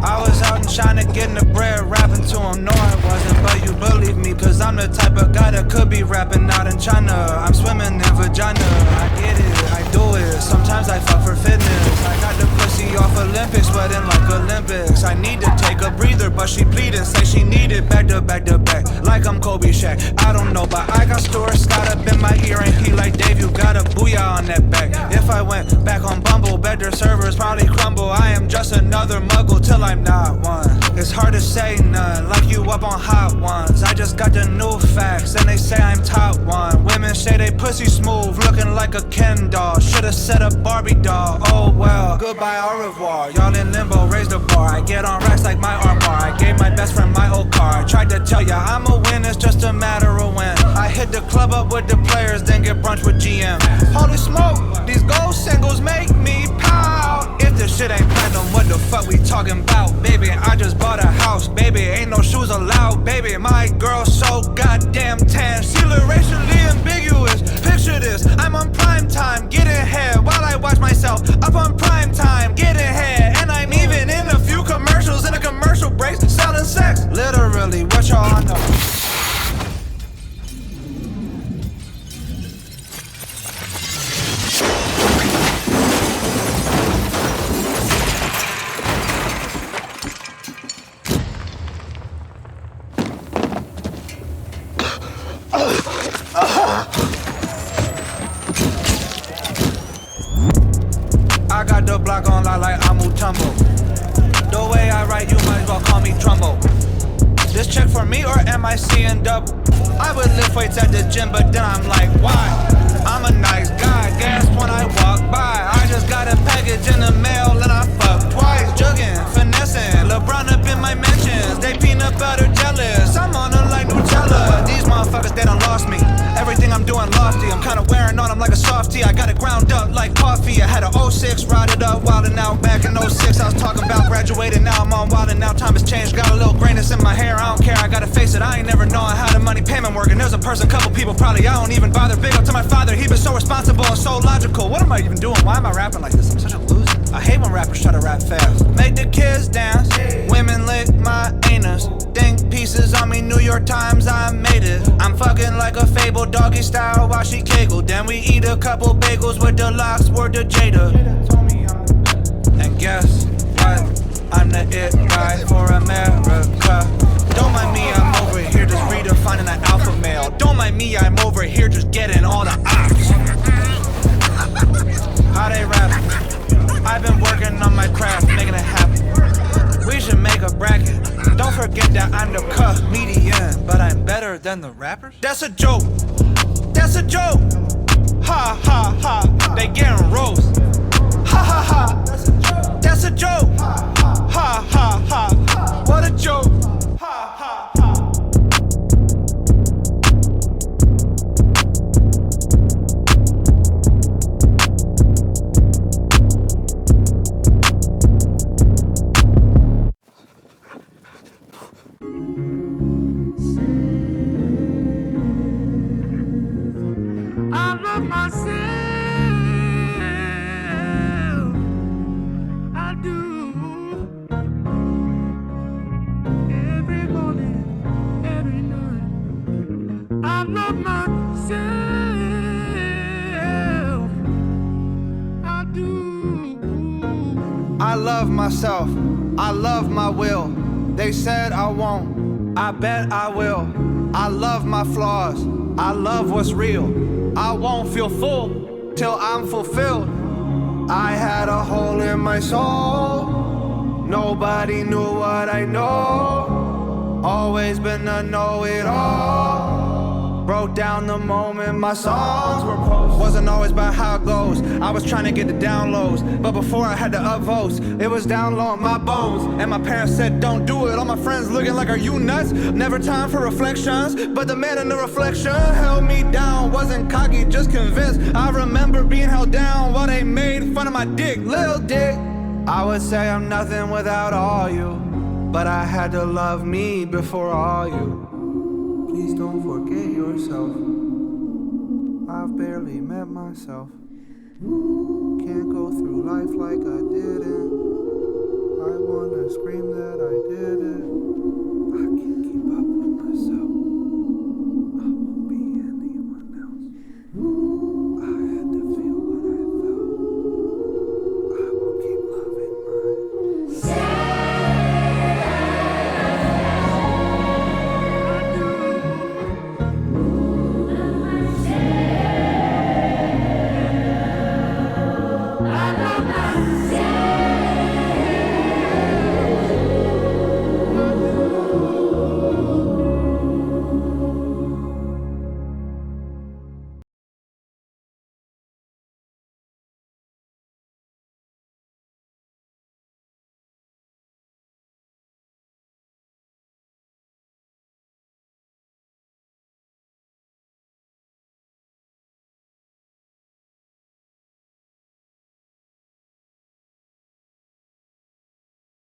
I was out in China getting the bread, rapping to him. No, I wasn't, but you believe me, cause I'm the type of guy that could be rapping out in China. I'm swimming in vagina, I get it, I do it. Sometimes I fuck for fitness. I got the pussy off Olympics, sweating like Olympics. I need to take a breather, but she pleaded, say she needed back to back to back, like I'm Kobe Shaq. I don't know, but I got Stuart Scott up in my ear, and he like, Dave, you got a booyah on that back. If I went back on Bumble, bet their servers probably crumble. I am just another muggle till I'm not one. It's hard to say none, like you up on hot ones. I just got the new facts, and they say I'm top one. Women say they pussy smooth, looking like a Ken doll. Should've set up Barbie doll, oh well. Goodbye, au revoir, y'all in limbo, raise the bar. I get on racks like my armoire. I gave my best friend my old car. I tried to tell ya I'm a win, it's just a matter of when. I hit the club up with the players, then get brunch with GM. Holy smoke, these gold singles make me pout. If this shit ain't platinum, what the fuck we talking about? Baby, I just bought a house, baby, ain't no shoes allowed. Baby, my girl so goddamn tan. She look racially ambiguous, picture this, I'm on prime time, getting head while I watch myself up on prime time, getting head. And I'm even in a few commercials, in a commercial breaks, selling sex. Literally, what y'all know? I got the block on like Amutumbo. The way I write, you might as well call me Trumbo. This check for me or am I seeing double? I would lift weights at the gym, but then I'm like, why? I'm a nice guy, gas when I walk by. I just got a package in the mail and I fuck twice. Jugging, finessing, LeBron up in my mentions. They peanut butter jealous, I'm on them like Nutella. These motherfuckers, they done lost me. Everything I'm doing lofty, I'm kinda wearing on them like a softie. I got it ground up like coffee. I had a 06, ride it up, wildin' out. Back in 06, I was talking about graduating. Now I'm on wildin' out, time has changed. Got a little grayness in my hair, I don't care, I gotta face it. I ain't never knowing how the money payment working. There's a person, couple people probably, I don't even bother. Big up to my father, he been so responsible and so logical. What am I even doing? Why am I rapping like this? I'm such a loser. I hate when rappers try to rap fast. Make the kids dance, women lick my anus. Think pieces on me, New York Times, I made it. I'm fucking like a fable, doggy style while she giggle. Then we eat a couple bagels with the locks, word to Jada. And guess what? I'm the it guy for America. Don't mind me, I'm over here just redefining an alpha male. Don't mind me, I'm over here just getting all the ops. How they rap? I've been working on my craft, making it happen. We should make a bracket. Don't forget that I'm the comedian, but I'm better than the rappers? That's a joke. That's a joke. Ha ha ha. They getting roast. Ha ha ha. That's a joke. Ha ha ha. What a joke. Ha ha ha. I love myself. I do. Every morning, every night. I love myself. I do. I love myself. I love my will. They said I won't. I bet I will. I love my flaws. I love what's real. I won't feel full till I'm fulfilled. I had a hole in my soul. Nobody knew what I know. Always been a know-it-all. Broke down the moment my songs were posted. Wasn't always about how it goes. I was trying to get the down lows, but before I had to upvotes, it was down low on my bones. And my parents said don't do it. All my friends looking like, are you nuts? Never time for reflections, but the man in the reflection held me down. Wasn't cocky, just convinced. I remember being held down while they made fun of my dick, little dick. I would say I'm nothing without all you, but I had to love me before all you. Please don't forget yourself. I've barely met myself. Can't go through life like I didn't. I wanna scream that I did it. I can't keep up with myself.